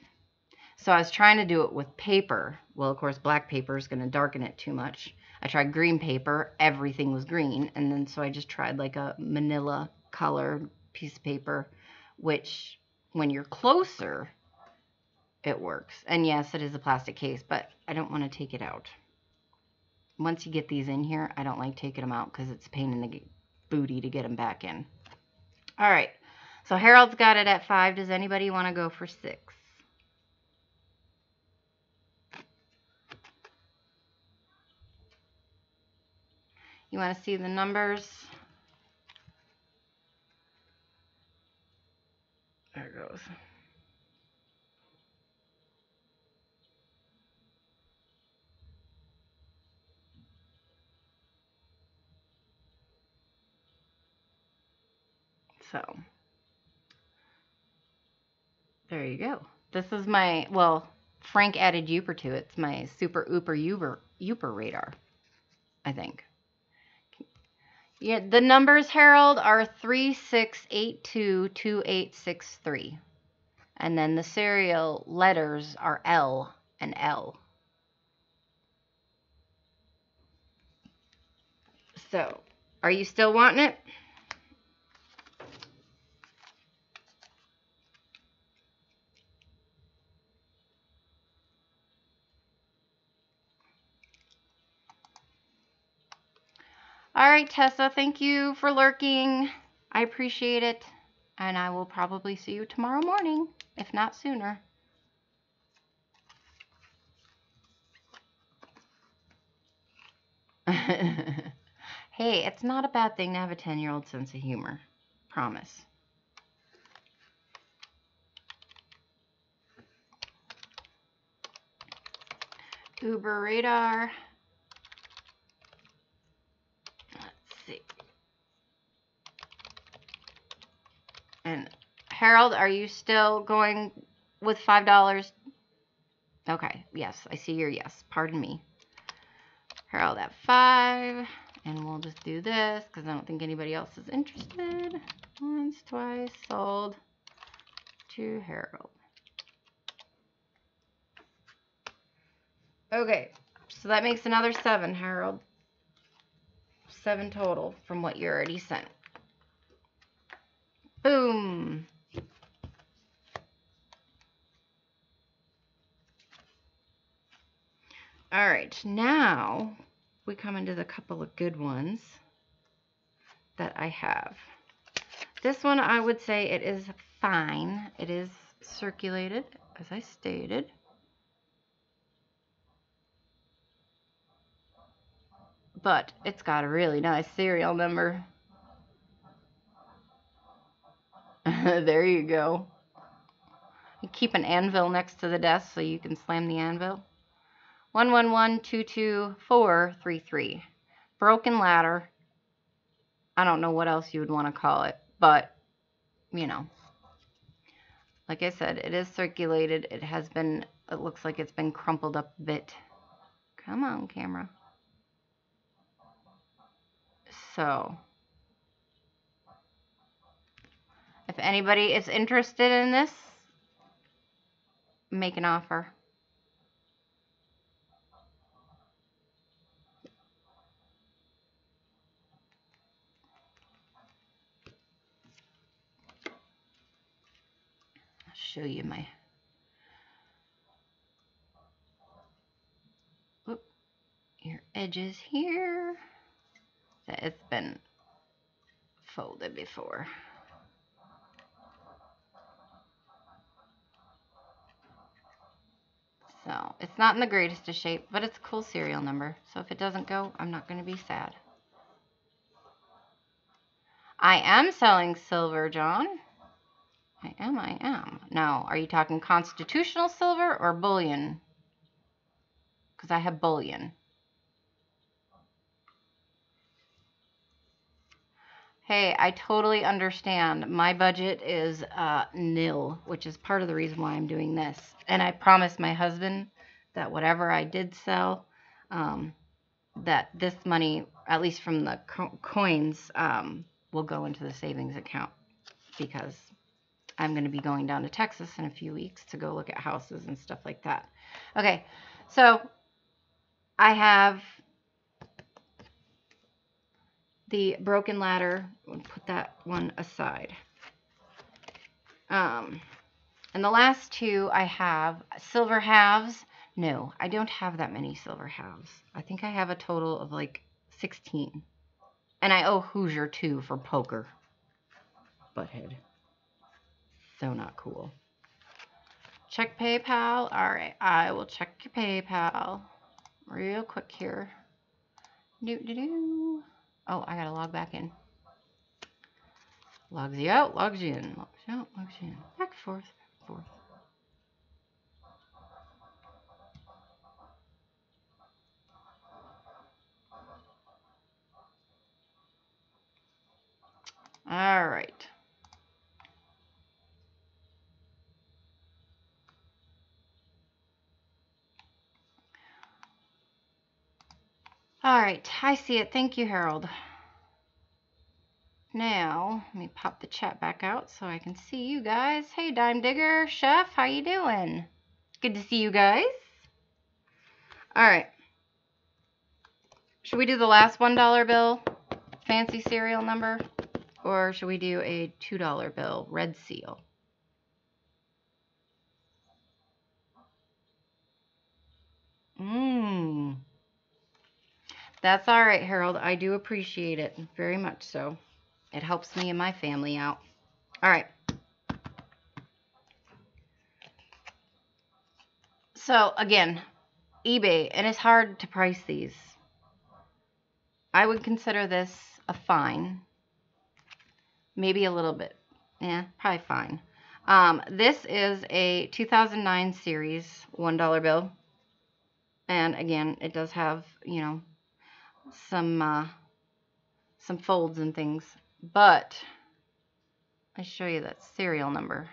S1: So I was trying to do it with paper. Well, of course, black paper is going to darken it too much. I tried green paper. Everything was green. And then so I just tried like a manila color piece of paper, which when you're closer, it works. And yes, it is a plastic case, but I don't want to take it out. Once you get these in here, I don't like taking them out because it's a pain in the booty to get them back in. All right. So Harold's got it at 5. Does anybody want to go for 6? You want to see the numbers? There it goes. So, there you go. This is my, well, Frank added Uper to it. It's my super Uper radar, I think. Yeah, the numbers, Harold, are 36822863. And then the serial letters are L and L. So, are you still wanting it? All right, Tessa, thank you for lurking. I appreciate it. And I will probably see you tomorrow morning, if not sooner. Hey, it's not a bad thing to have a 10-year-old sense of humor. Promise. Uber radar. Let's see. And Harold, are you still going with $5? Okay, yes, I see your yes. Pardon me. Harold at 5. And we'll just do this because I don't think anybody else is interested. Once, twice, sold to Harold. Okay, so that makes another 7, Harold. 7 total from what you already sent. Boom. All right, now we come into the couple of good ones that I have. This one, I would say it is fine. It is circulated, as I stated. But it's got a really nice serial number. There you go. You keep an anvil next to the desk so you can slam the anvil. 11122433. Broken ladder. I don't know what else you would want to call it, but, you know. Like I said, it is circulated. It has been, it looks like it's been crumpled up a bit. Come on, camera. So, if anybody is interested in this, make an offer. I'll show you my... Whoop, here. edges here that it's been folded before. So it's not in the greatest of shape, but it's a cool serial number. So if it doesn't go, I'm not going to be sad. I am selling silver, John. I am. Now, are you talking constitutional silver or bullion? Because I have bullion. Hey, I totally understand. My budget is nil, which is part of the reason why I'm doing this. And I promised my husband that whatever I did sell, that this money, at least from the coins, will go into the savings account, because I'm going to be going down to Texas in a few weeks to go look at houses and stuff like that. Okay, so I have the broken ladder. We'll put that one aside. And the last two I have silver halves. No, I don't have that many silver halves. I think I have a total of like 16. And I owe Hoosier 2 for poker. Butthead. So not cool. Check PayPal. All right, I will check your PayPal real quick here. Oh, I gotta log back in. Logs you out, logs you in. Logs you out, logs you in. Back and forth, back and forth. All right. All right, I see it. Thank you, Harold. Now, let me pop the chat back out so I can see you guys. Hey, Dime Digger, Chef, how you doing? Good to see you guys. All right. Should we do the last $1 bill, fancy serial number? Or should we do a $2 bill, red seal? That's all right, Harold. I do appreciate it very much so. It helps me and my family out. All right. So, again, eBay, and it's hard to price these. I would consider this a fine. Maybe a little bit. Yeah, probably fine. This is a 2009 series $1 bill. And again, it does have, you know, some folds and things. But I show you that serial number.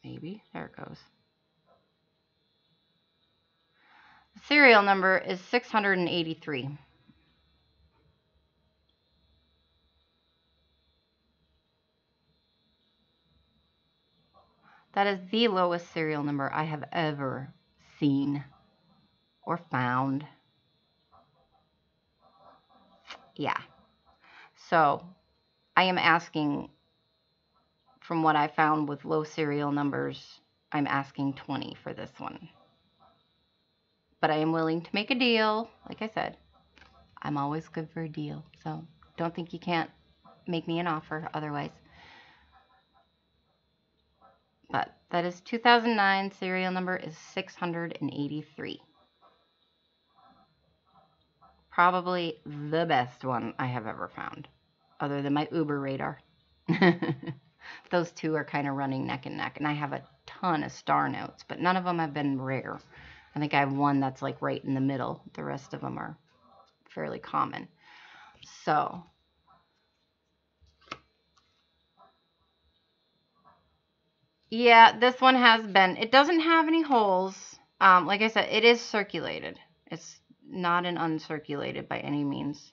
S1: Maybe. There it goes. The serial number is 683. That is the lowest serial number I have ever seen or found. Yeah. So I am asking, from what I found with low serial numbers, I'm asking 20 for this one. But I am willing to make a deal. Like I said, I'm always good for a deal. So don't think you can't make me an offer otherwise. But that is 2009. Serial number is 683. Probably the best one I have ever found, other than my Uber radar. Those two are kind of running neck and neck. And I have a ton of star notes, but none of them have been rare. I think I have one that's like right in the middle. The rest of them are fairly common. So, yeah, this one has been. It doesn't have any holes. Like I said, it is circulated. It's not an uncirculated by any means.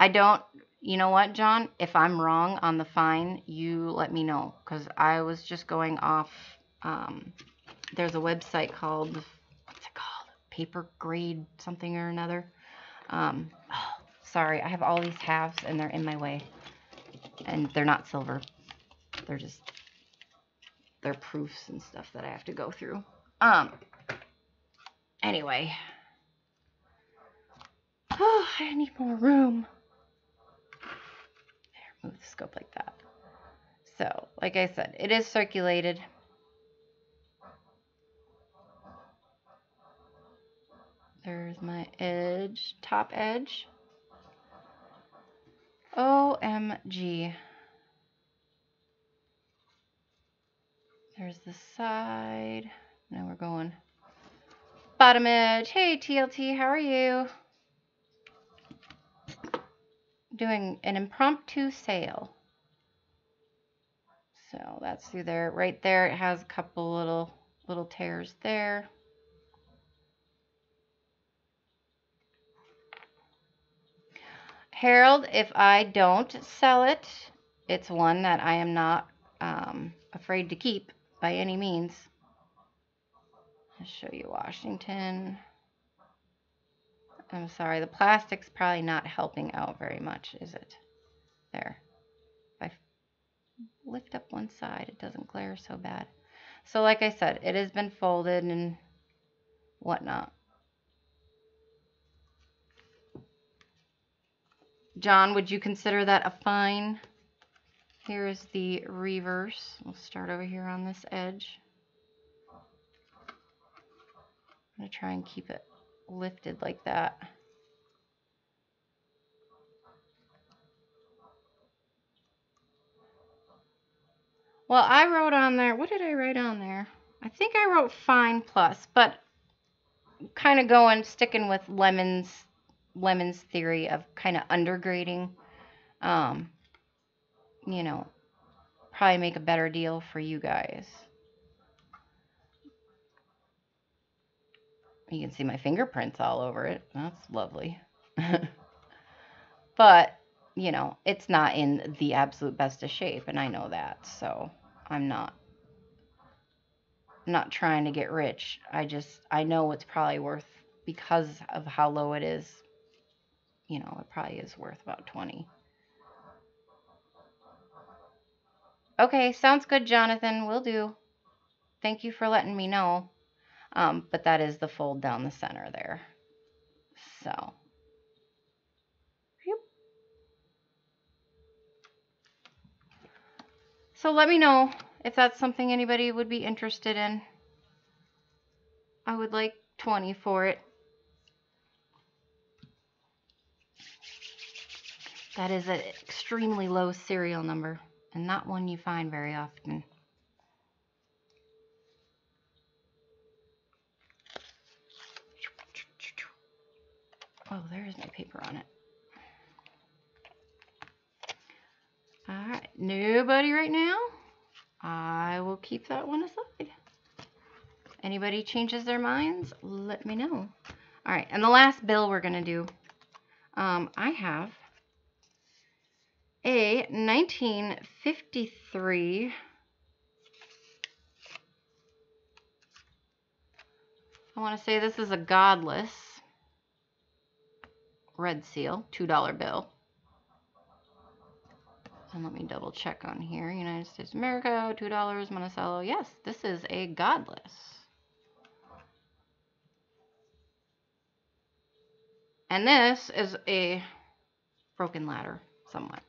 S1: I don't, you know what, John? If I'm wrong on the fine, you let me know. Because I was just going off, there's a website called, what's it called? Paper Grade something or another. Oh, sorry, I have all these halves and they're in my way. And they're not silver. They're proofs and stuff that I have to go through. Anyway. Oh, I need more room. There, move the scope like that. So, like I said, it is circulated. There's my edge, top edge. OMG. There's the side. Now we're going bottom edge. Hey, TLT, how are you? Doing an impromptu sale. So that's through there. Right there, it has a couple little tears there. Harold, if I don't sell it, it's one that I am not afraid to keep by any means. I'll show you Washington. I'm sorry, the plastic's probably not helping out very much, is it? There. If I lift up one side, it doesn't glare so bad. So like I said, it has been folded and whatnot. John, would you consider that a fine? Here's the reverse. We'll start over here on this edge. I'm going to try and keep it lifted like that. Well, I wrote on there, what did I write on there? I think I wrote fine plus, but kind of sticking with Lemon's theory of kind of undergrading. You know, probably make a better deal for you guys. You can see my fingerprints all over it. That's lovely. But, you know, it's not in the absolute best of shape, and I know that. So I'm not trying to get rich. I know it's probably worth, because of how low it is, you know, it probably is worth about 20. Okay, sounds good, Jonathan. Will do. Thank you for letting me know. But that is the fold down the center there. So. Yep. So let me know if that's something anybody would be interested in. I would like 20 for it. That is an extremely low serial number, and not one you find very often. Oh, there is no paper on it. All right, nobody right now. I will keep that one aside. Anybody changes their minds, let me know. All right, and the last bill we're going to do, I have a 1953 I want to say this is a godless red seal, $2 bill. And let me double check on here. United States of America, $2, Monticello. Yes, this is a godless. And this is a broken ladder, somewhat.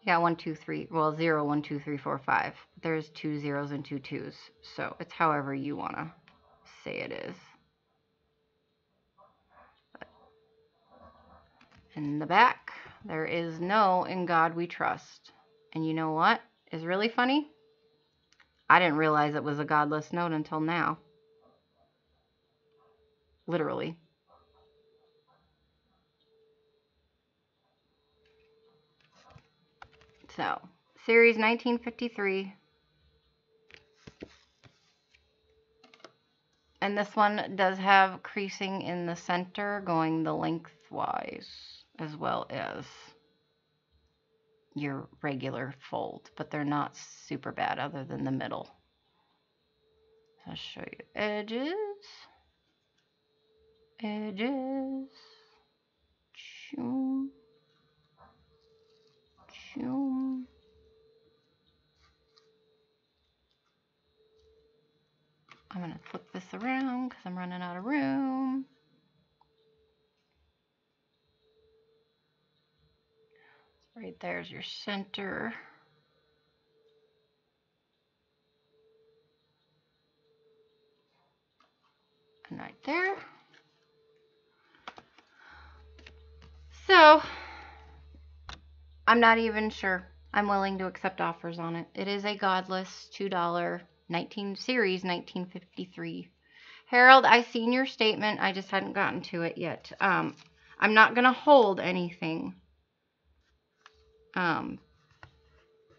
S1: Yeah, 1, 2, 3. Well, 0, 1, 2, 3, 4, 5. There's 2 zeros and 2 twos. So it's however you want to say it is. In the back, there is no "In God We Trust." And you know what is really funny? I didn't realize it was a godless note until now. Literally. So, series 1953. And this one does have creasing in the center going the lengthwise, as well as your regular fold, but they're not super bad other than the middle. I'll show you edges. Edges. Choom. Choom. I'm going to flip this around because I'm running out of room. Right there's your center. And right there. So, I'm not even sure. I'm willing to accept offers on it. It is a godless $2 series 1953. Harold, I seen your statement. I just hadn't gotten to it yet. I'm not going to hold anything.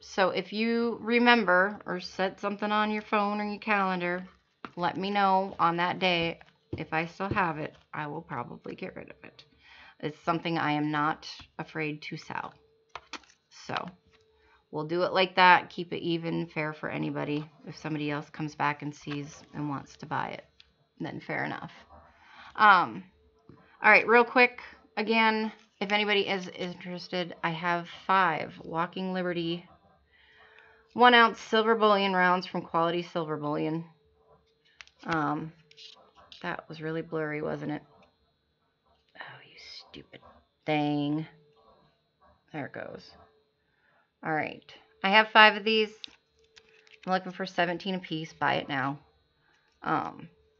S1: So if you remember or set something on your phone or your calendar, let me know on that day. If I still have it, I will probably get rid of it. It's something I am not afraid to sell. So we'll do it like that. Keep it even, fair for anybody. If somebody else comes back and sees and wants to buy it, then fair enough. All right, real quick. Again, if anybody is interested, I have 5 Walking Liberty 1 ounce silver bullion rounds from Quality Silver Bullion. That was really blurry, wasn't it? Oh, you stupid thing. There it goes. All right. I have 5 of these. I'm looking for 17 a piece. Buy it now.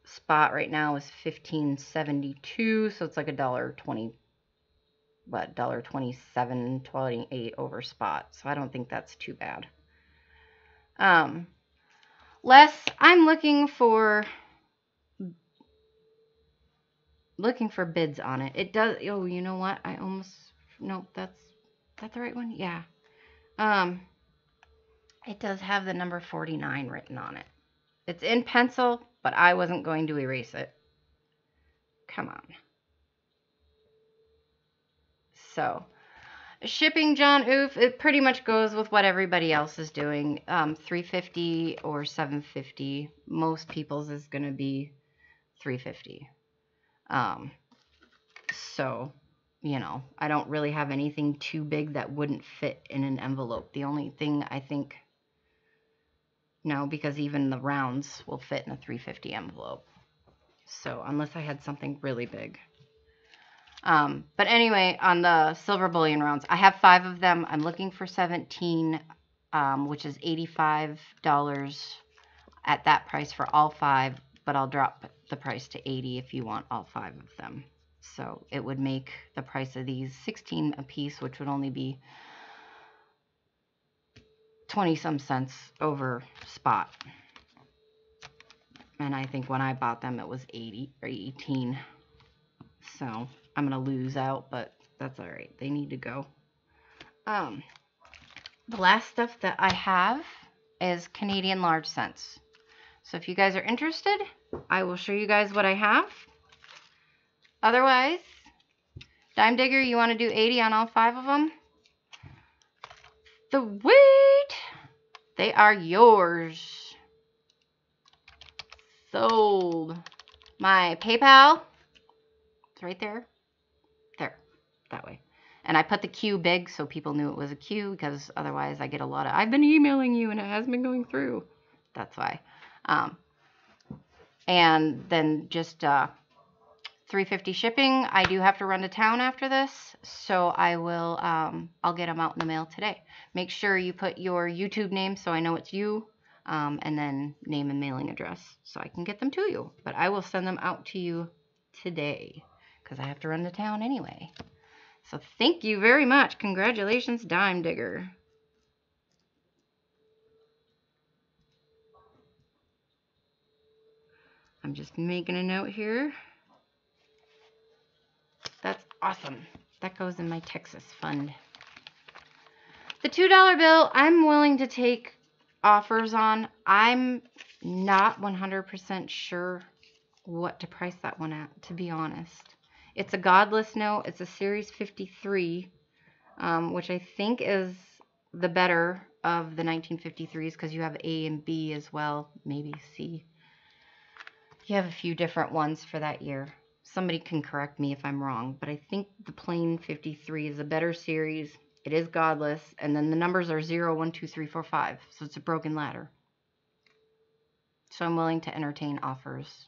S1: Spot right now is $15.72, so it's like $1.20. What, $1.27.28 over spot. So I don't think that's too bad. Les, I'm looking for bids on it. It does. Oh, you know what? I almost. Nope. That's the right one. Yeah. It does have the number 49 written on it. It's in pencil, but I wasn't going to erase it. Come on. So, shipping, John Oof, it pretty much goes with what everybody else is doing. $3.50 or $7.50. Most people's is going to be $3.50. So, you know, I don't really have anything too big that wouldn't fit in an envelope. The only thing I think, no, because even the rounds will fit in a $3.50 envelope. So, unless I had something really big. But anyway, on the silver bullion rounds, I have 5 of them. I'm looking for 17, which is $85 at that price for all 5, but I'll drop the price to $80 if you want all 5 of them. So it would make the price of these $16 a piece, which would only be 20-some cents over spot. And I think when I bought them, it was 80 or 18. So I'm going to lose out, but that's all right. They need to go. The last stuff that I have is Canadian large cents. So if you guys are interested, I will show you guys what I have. Otherwise, Dime Digger, you want to do 80 on all 5 of them? The wait! They are yours. Sold. My PayPal, it's right there. There, that way. And I put the Q big so people knew it was a Q, because otherwise I get a lot of, I've been emailing you and it hasn't been going through. That's why. And then just $3.50 shipping. I do have to run to town after this, so I will, I'll get them out in the mail today. Make sure you put your YouTube name so I know it's you, and then name and mailing address so I can get them to you. But I will send them out to you today because I have to run to town anyway. So thank you very much. Congratulations, Dime Digger. I'm just making a note here. That's awesome. That goes in my Texas fund. The $2 bill, I'm willing to take offers on. I'm not 100% sure what to price that one at, to be honest. It's a godless note. It's a Series 53, which I think is the better of the 1953s because you have A and B as well, maybe C. You have a few different ones for that year. Somebody can correct me if I'm wrong, but I think the plain 53 is a better series. It is godless, and then the numbers are 0, 1, 2, 3, 4, 5, so it's a broken ladder. So I'm willing to entertain offers.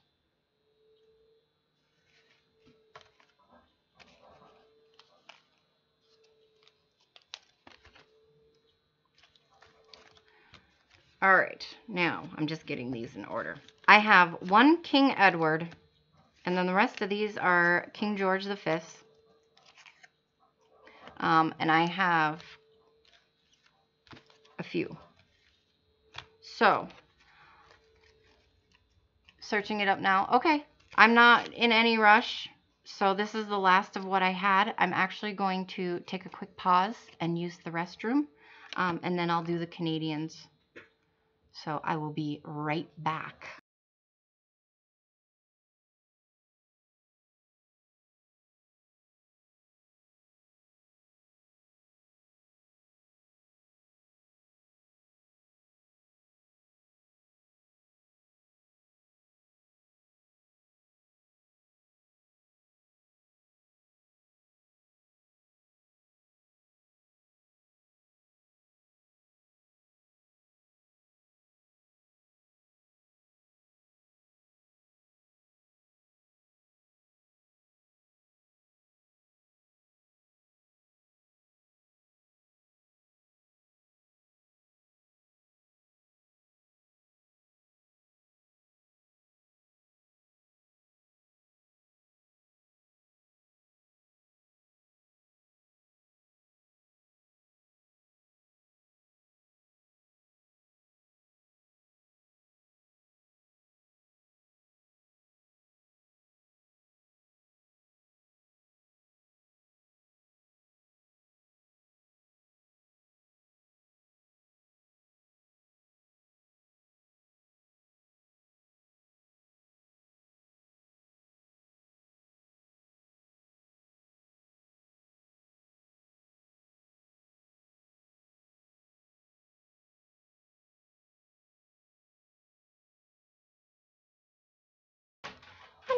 S1: All right, now I'm just getting these in order. I have one King Edward, and then the rest of these are King George V. And I have a few. So, searching it up now. Okay, I'm not in any rush. So this is the last of what I had. I'm actually going to take a quick pause and use the restroom. And then I'll do the Canadians. So I will be right back.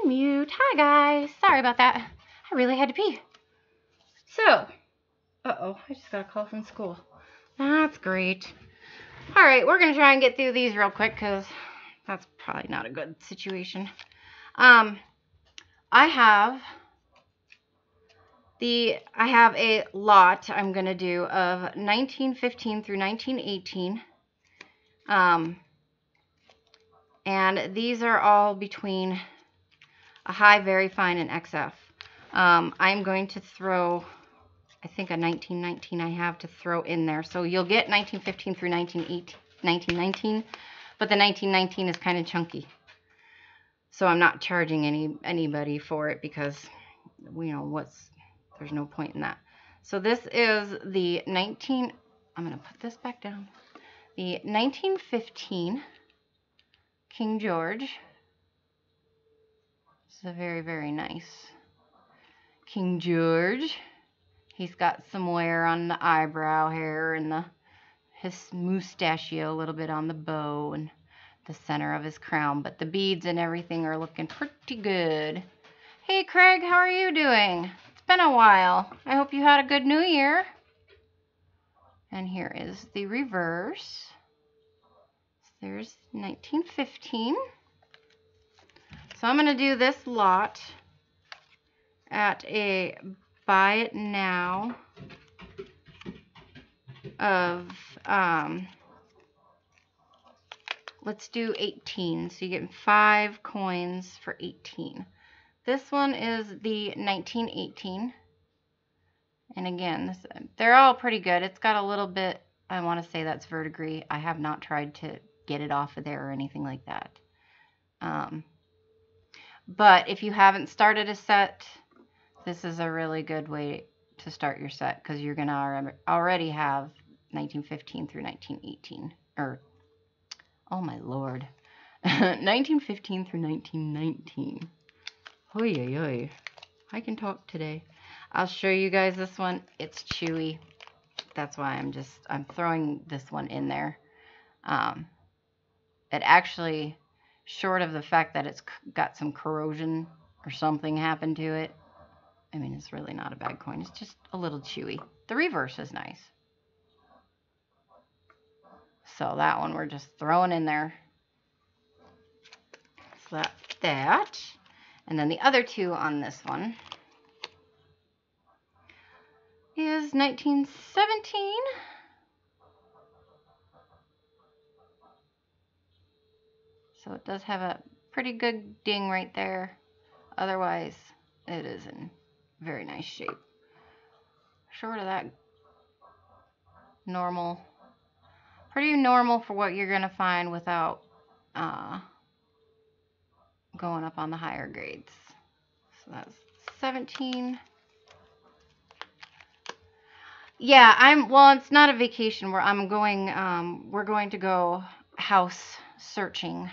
S1: Unmute. Hi guys. Sorry about that. I really had to pee. So, uh-oh, I just got a call from school. That's great. All right, we're gonna try and get through these real quick because that's probably not a good situation. I have a lot I'm gonna do of 1915 through 1918. And these are all between a high, very fine, and XF. I'm going to throw, I think a 1919 I have to throw in there. So you'll get 1915 through 1919, but the 1919 is kind of chunky. So I'm not charging anybody for it because, you know, there's no point in that. So this is the I'm going to put this back down. The 1915 King George. This is a very, very nice King George. He's got some wear on the eyebrow hair and his mustachio a little bit on the bow and the center of his crown, but the beads and everything are looking pretty good. Hey Craig, how are you doing? It's been a while. I hope you had a good New Year. And here is the reverse. There's 1915. So I'm going to do this lot at a buy it now of, let's do 18. So you get 5 coins for 18. This one is the 1918. And again, they're all pretty good. It's got a little bit, I want to say that's verdigris. I have not tried to get it off of there or anything like that. But if you haven't started a set, this is a really good way to start your set because you're going to already have 1915 through 1918. Or, oh my lord, 1915 through 1919. Oy, oy, oy. I can talk today. I'll show you guys this one. It's chewy. That's why I'm throwing this one in there. It actually, short of the fact that it's got some corrosion or something happened to it, I mean, it's really not a bad coin. It's just a little chewy. The reverse is nice. So that one we're just throwing in there. So that. And then the other two on this one is 1917. So it does have a pretty good ding right there. Otherwise, it is in very nice shape. Short of that, normal. Pretty normal for what you're going to find without going up on the higher grades. So that's 17. Yeah, well, it's not a vacation where we're going to go house searching.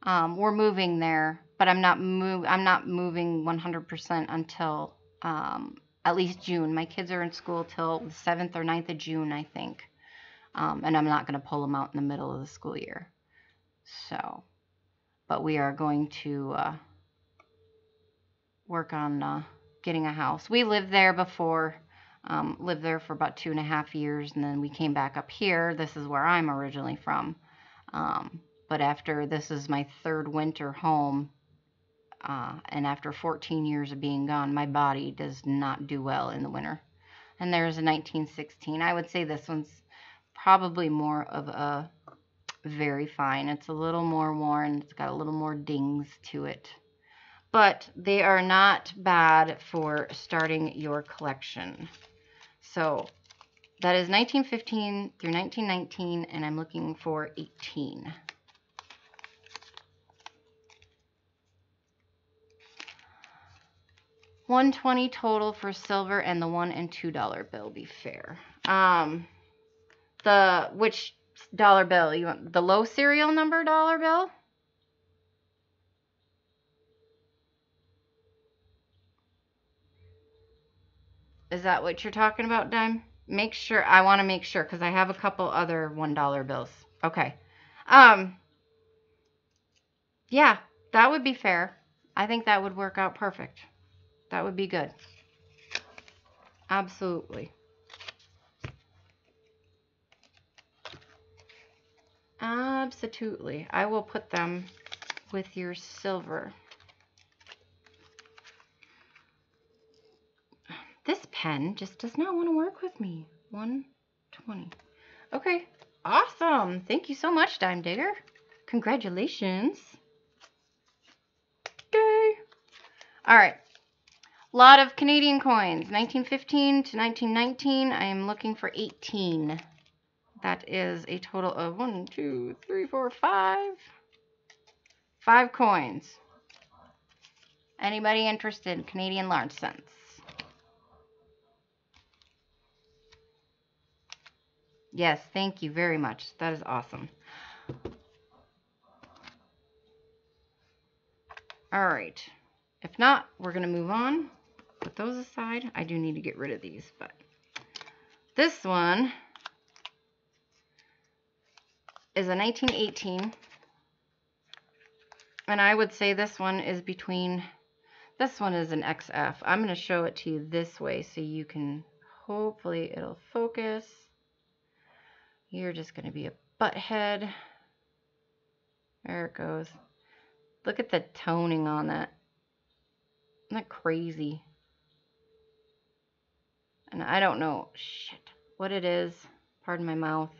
S1: We're moving there, but I'm not moving 100% until at least June. My kids are in school till the 7th or 9th of June, I think. And I'm not going to pull them out in the middle of the school year. So, but we are going to work on getting a house. We lived there before, lived there for about 2.5 years, and then we came back up here. This is where I'm originally from. But after this is my 3rd winter home, and after 14 years of being gone, my body does not do well in the winter. And there's a 1916. I would say this one's probably more of a very fine. It's a little more worn. It's got a little more dings to it. But they are not bad for starting your collection. So that is 1915 through 1919, and I'm looking for 18. $120 total for silver, and the $1 and $2 bill be fair. Which dollar bill? You want the low serial number dollar bill? Is that what you're talking about, Dime? I want to make sure, because I have a couple other $1 bills. Okay. Yeah, that would be fair. I think that would work out perfect. That would be good. Absolutely. Absolutely. I will put them with your silver. This pen just does not want to work with me. 120. Okay. Awesome. Thank you so much, Dime Digger. Congratulations. Yay. All right. Lot of Canadian coins. 1915 to 1919. I am looking for 18. That is a total of 1, 2, 3, 4, 5. 5 coins. Anybody interested? Canadian large cents. Yes, thank you very much. That is awesome. All right. If not, we're going to move on. Put those aside. I do need to get rid of these, but this one is a 1918. And I would say this one is this one is an XF. I'm going to show it to you this way so you can, hopefully it'll focus. You're just going to be a butthead. There it goes. Look at the toning on that. Isn't that crazy? And I don't know what it is. Pardon my mouth.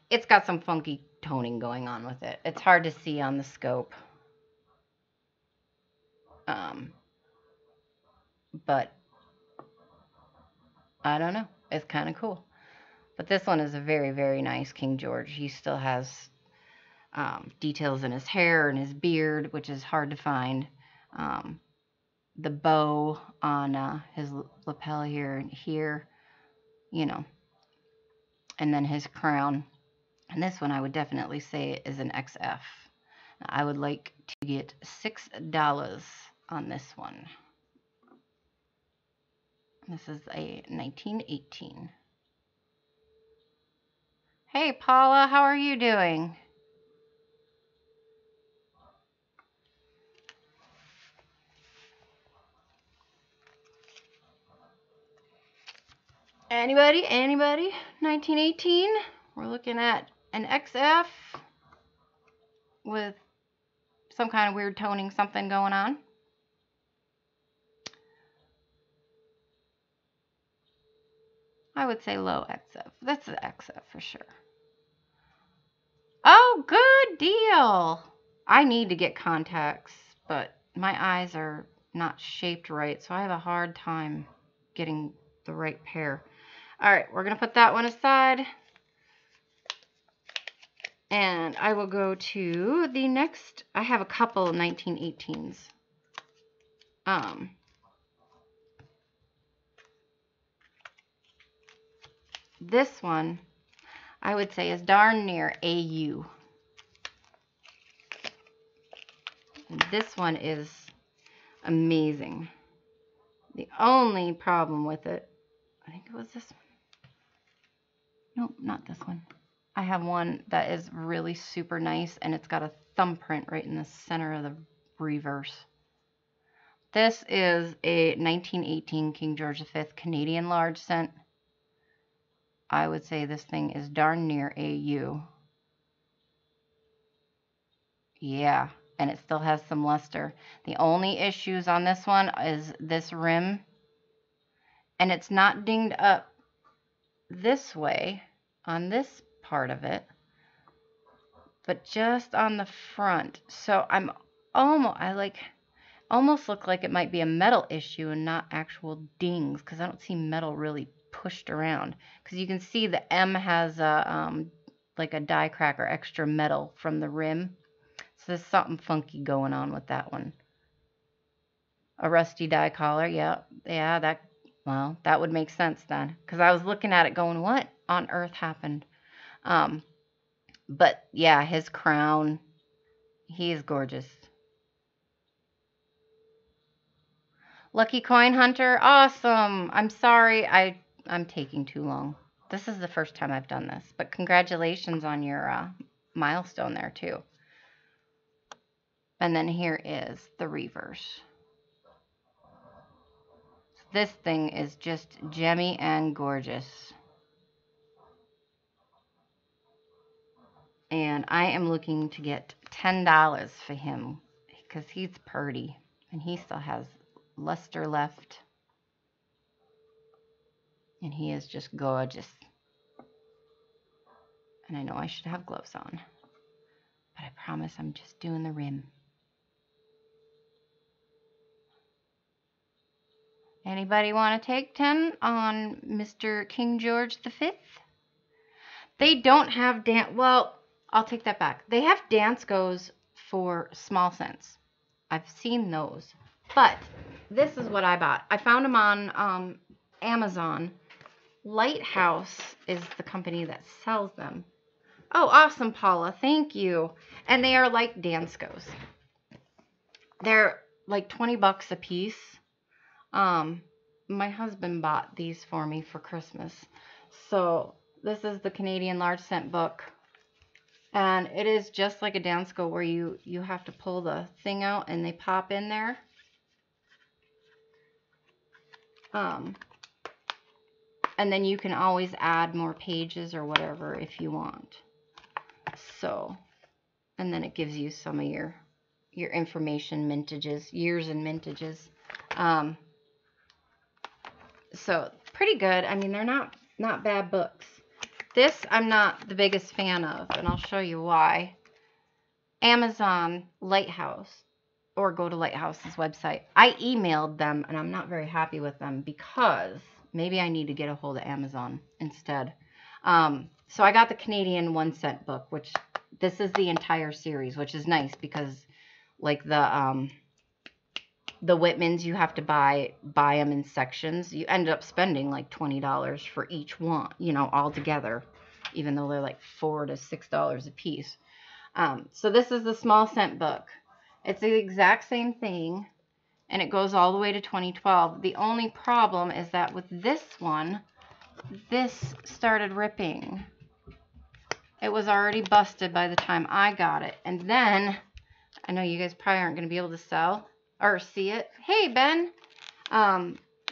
S1: It's got some funky toning going on with it. It's hard to see on the scope. But I don't know. It's kind of cool. But this one is a very, very nice King George. He still has details in his hair and his beard, which is hard to find. The bow on his lapel here and here, you know, and then his crown. And this one I would definitely say is an XF. I would like to get $6 on this one. This is a 1918. Hey Paula, how are you doing? Anybody? 1918. We're looking at an XF with some kind of weird toning something going on. I would say low XF. That's the XF for sure. Oh, good deal. I need to get contacts, but my eyes are not shaped right, so I have a hard time getting the right pair. All right, we're going to put that one aside. And I will go to the next. I have a couple 1918s. This one, I would say, is darn near AU. And this one is amazing. The only problem with it, I think it was this one. Nope, not this one. I have one that is really super nice, and it's got a thumbprint right in the center of the reverse. This is a 1918 King George V Canadian large scent. I would say this thing is darn near AU. Yeah, and it still has some luster. The only issues on this one is this rim, and it's not dinged up this way on this part of it, but just on the front. So I almost look like it might be a metal issue and not actual dings, because I don't see metal really pushed around. Because you can see the M has a like a die crack or extra metal from the rim. So there's something funky going on with that one. A rusty die collar, yeah, that would make sense then, because I was looking at it going, what on earth happened? But yeah, his crown, he is gorgeous. Lucky Coin Hunter, awesome. I'm sorry, I'm taking too long. This is the first time I've done this, but congratulations on your milestone there too. And then here is the reverse. This thing is just gemmy and gorgeous. And I am looking to get $10 for him because he's pretty and he still has luster left. And he is just gorgeous. And I know I should have gloves on, but I promise I'm just doing the rim. Anybody want to take 10 on Mr. King George V? They don't have well, I'll take that back. They have Danskos for small scents. I've seen those. But this is what I bought. I found them on Amazon. Lighthouse is the company that sells them. Oh, awesome, Paula. Thank you. And they are like Danskos. They're like 20 bucks a piece. My husband bought these for me for Christmas. So this is the Canadian Large Scent book. And it is just like a Dansko where you have to pull the thing out and they pop in there. And then you can always add more pages or whatever if you want. So, and then it gives you some of your information, mintages, years and mintages. So pretty good. I mean, they're not bad books. This I'm not the biggest fan of, and I'll show you why. Amazon Lighthouse, or go to Lighthouse's website. I emailed them, and I'm not very happy with them because maybe I need to get a hold of Amazon instead. So I got the Canadian 1 cent book, which this is the entire series, which is nice because like the Whitmans, you have to buy them in sections. You end up spending like $20 for each one, you know, all together, even though they're like $4 to $6 a piece. So this is the small scent book. It's the exact same thing, and it goes all the way to 2012. The only problem is that with this one, this started ripping. It was already busted by the time I got it. And then, I know you guys probably aren't going to be able to sell or see it. Hey, Ben.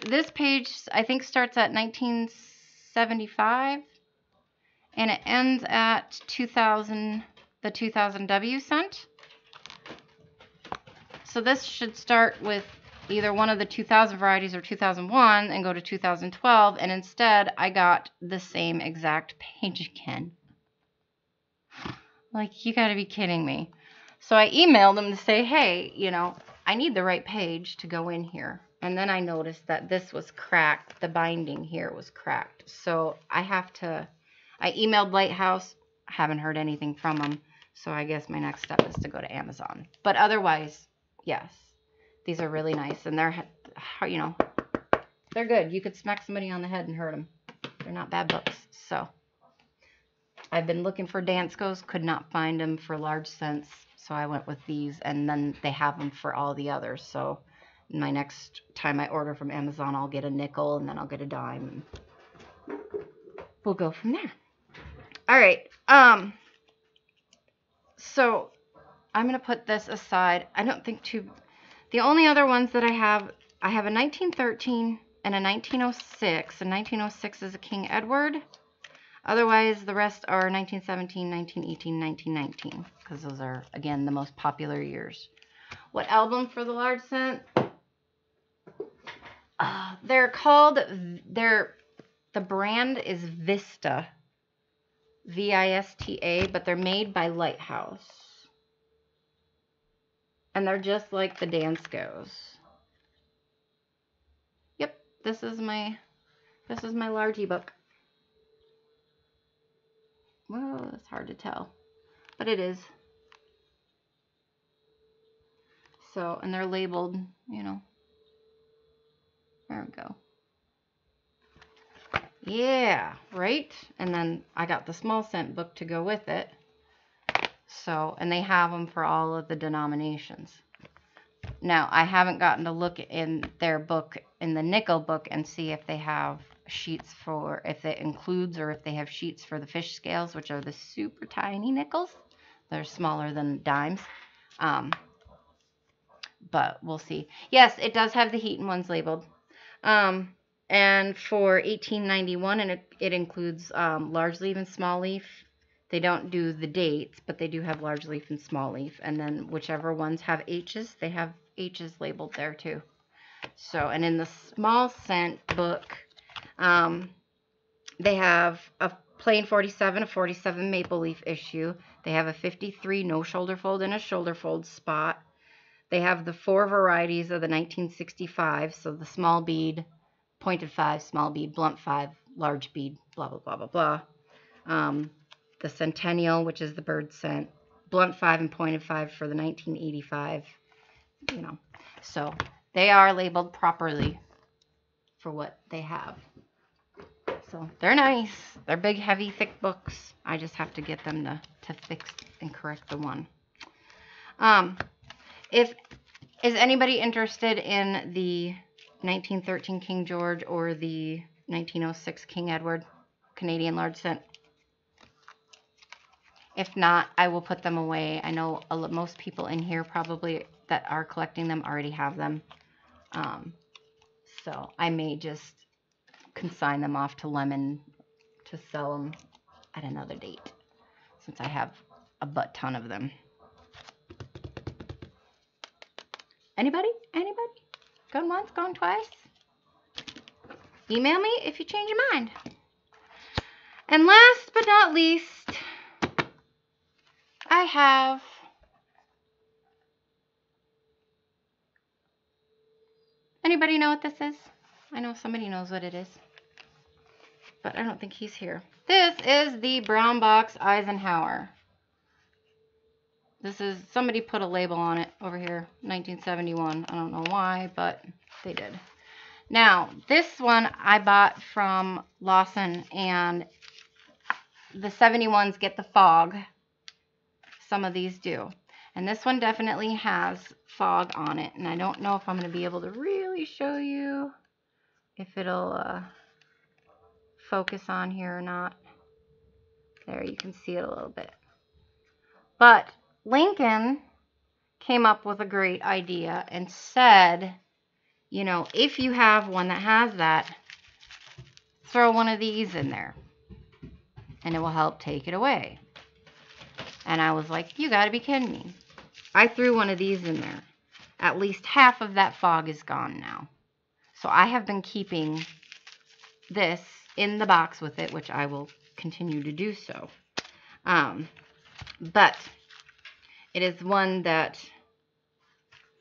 S1: This page, I think, starts at 1975, and it ends at 2000, the 2000 W scent. So this should start with either one of the 2000 varieties or 2001 and go to 2012. And instead, I got the same exact page again. Like, you got to be kidding me. So I emailed them to say, hey, you know, I need the right page to go in here. And then I noticed that this was cracked. The binding here was cracked. So I emailed Lighthouse. Haven't heard anything from them. So I guess my next step is to go to Amazon. But otherwise, yes, these are really nice. And they're, you know, they're good. You could smack somebody on the head and hurt them. They're not bad books. So I've been looking for Danskos. Could not find them for large cents. So I went with these. And then they have them for all the others. So my next time I order from Amazon, I'll get a nickel and then I'll get a dime. And we'll go from there. All right. So I'm going to put this aside. I don't think the only other ones that I have a 1913 and a 1906. And 1906 is a King Edward. Otherwise, the rest are 1917, 1918, 1919. Because those are, again, the most popular years. What album for the large cent? They're called, the brand is Vista. Vista, but they're made by Lighthouse. And they're just like the Danskos. Yep, this is my large ebook. Well, it's hard to tell, but it is. So, and they're labeled, you know. There we go. Yeah, right? And then I got the small cent book to go with it. So, and they have them for all of the denominations. Now, I haven't gotten to look in their book, in the nickel book, and see if they have sheets for, if it includes or if they have sheets for the fish scales, which are the super tiny nickels. They're smaller than dimes. But we'll see. Yes, it does have the Heaton ones labeled. And for $18.91, and it includes large leaf and small leaf. They don't do the dates, but they do have large leaf and small leaf. And then whichever ones have H's, they have H's labeled there too. So, and in the small cent book, they have a plain 47, a 47 maple leaf issue. They have a 53 no shoulder fold and a shoulder fold spot. They have the 4 varieties of the 1965, so the small bead, pointed 5, small bead, blunt 5, large bead, blah, blah, blah, blah, blah. The Centennial, which is the bird scent, blunt 5 and pointed 5 for the 1985, you know. So they are labeled properly for what they have. So they're nice. They're big, heavy, thick books. I just have to get them to fix and correct the one. Is anybody interested in the 1913 King George or the 1906 King Edward Canadian large cent? If not, I will put them away. I know most people in here probably that are collecting them already have them. So I may just consign them off to Lemon to sell them at another date, since I have a butt ton of them. Anybody? Anybody? Going once, going twice? Email me if you change your mind. And last but not least, I have anybody know what this is? I know somebody knows what it is, but I don't think he's here. This is the Brown Box Eisenhower. This is, somebody put a label on it over here, 1971. I don't know why, but they did. Now, this one I bought from Lawson, and the 71s get the fog. Some of these do. And this one definitely has fog on it, and I don't know if I'm going to be able to really show you if it'll focus on here or not. There, you can see it a little bit. But Lincoln came up with a great idea and said, you know, if you have one that has that, throw one of these in there and it will help take it away. And I was like, you gotta be kidding me. I threw one of these in there. at least half of that fog is gone now. So I have been keeping this in the box with it, which I will continue to do so. But it is one that,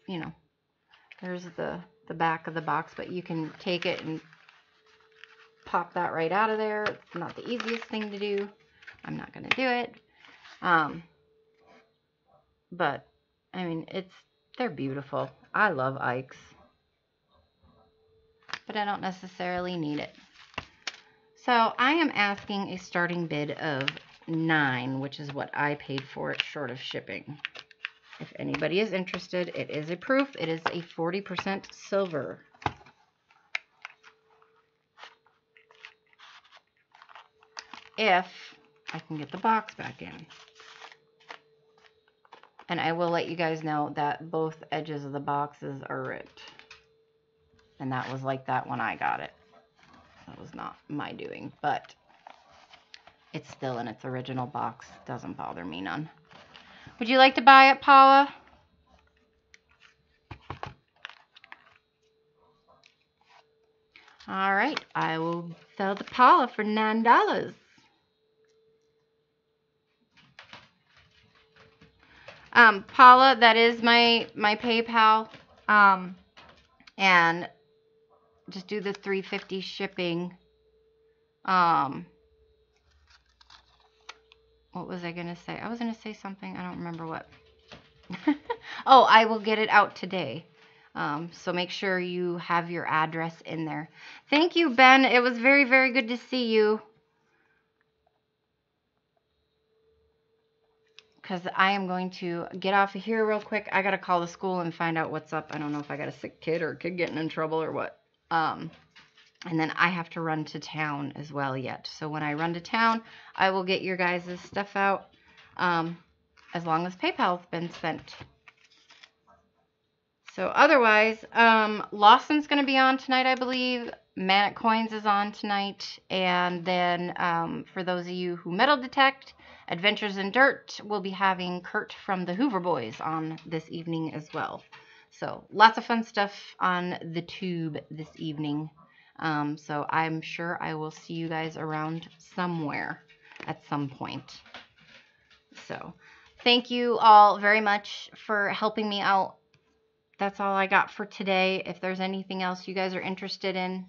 S1: you know, there's the back of the box, but you can take it and pop that right out of there. It's not the easiest thing to do. I'm not going to do it. But, I mean, they're beautiful. I love Ikes. But I don't necessarily need it. So I am asking a starting bid of $9, which is what I paid for it short of shipping. If anybody is interested, it is a proof. It is a 40% silver. If I can get the box back in. And I will let you guys know that both edges of the boxes are ripped. And that was like that when I got it. That was not my doing, but it's still in its original box. Doesn't bother me none. Would you like to buy it, Paula? All right, I will sell to Paula for $9. Paula, that is my PayPal. And just do the $3.50 shipping. What was I gonna say? I was gonna say something. I don't remember what. Oh, I will get it out today. So make sure you have your address in there. Thank you, Ben. It was very, very good to see you. Because I am going to get off of here real quick. I got to call the school and find out what's up. I don't know if I got a sick kid or a kid getting in trouble or what. And then I have to run to town as well yet. So when I run to town, I will get your guys' stuff out as long as PayPal's been sent. So otherwise, Lawson's going to be on tonight, I believe. Manic Coins is on tonight. And then for those of you who metal detect, Adventures in Dirt will be having Kurt from the Hoover Boys on this evening as well. So lots of fun stuff on the tube this evening. So I'm sure I will see you guys around somewhere at some point. So thank you all very much for helping me out. That's all I got for today. If there's anything else you guys are interested in,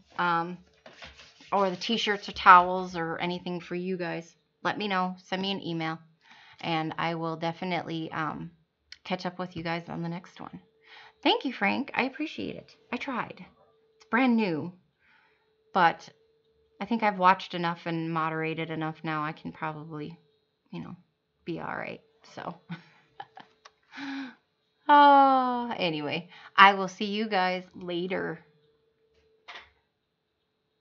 S1: or the t-shirts or towels or anything for you guys, let me know. Send me an email, and I will definitely catch up with you guys on the next one. Thank you, Frank. I appreciate it. I tried. It's brand new, but I think I've watched enough and moderated enough now. I can probably, be all right. So, oh, anyway, I will see you guys later.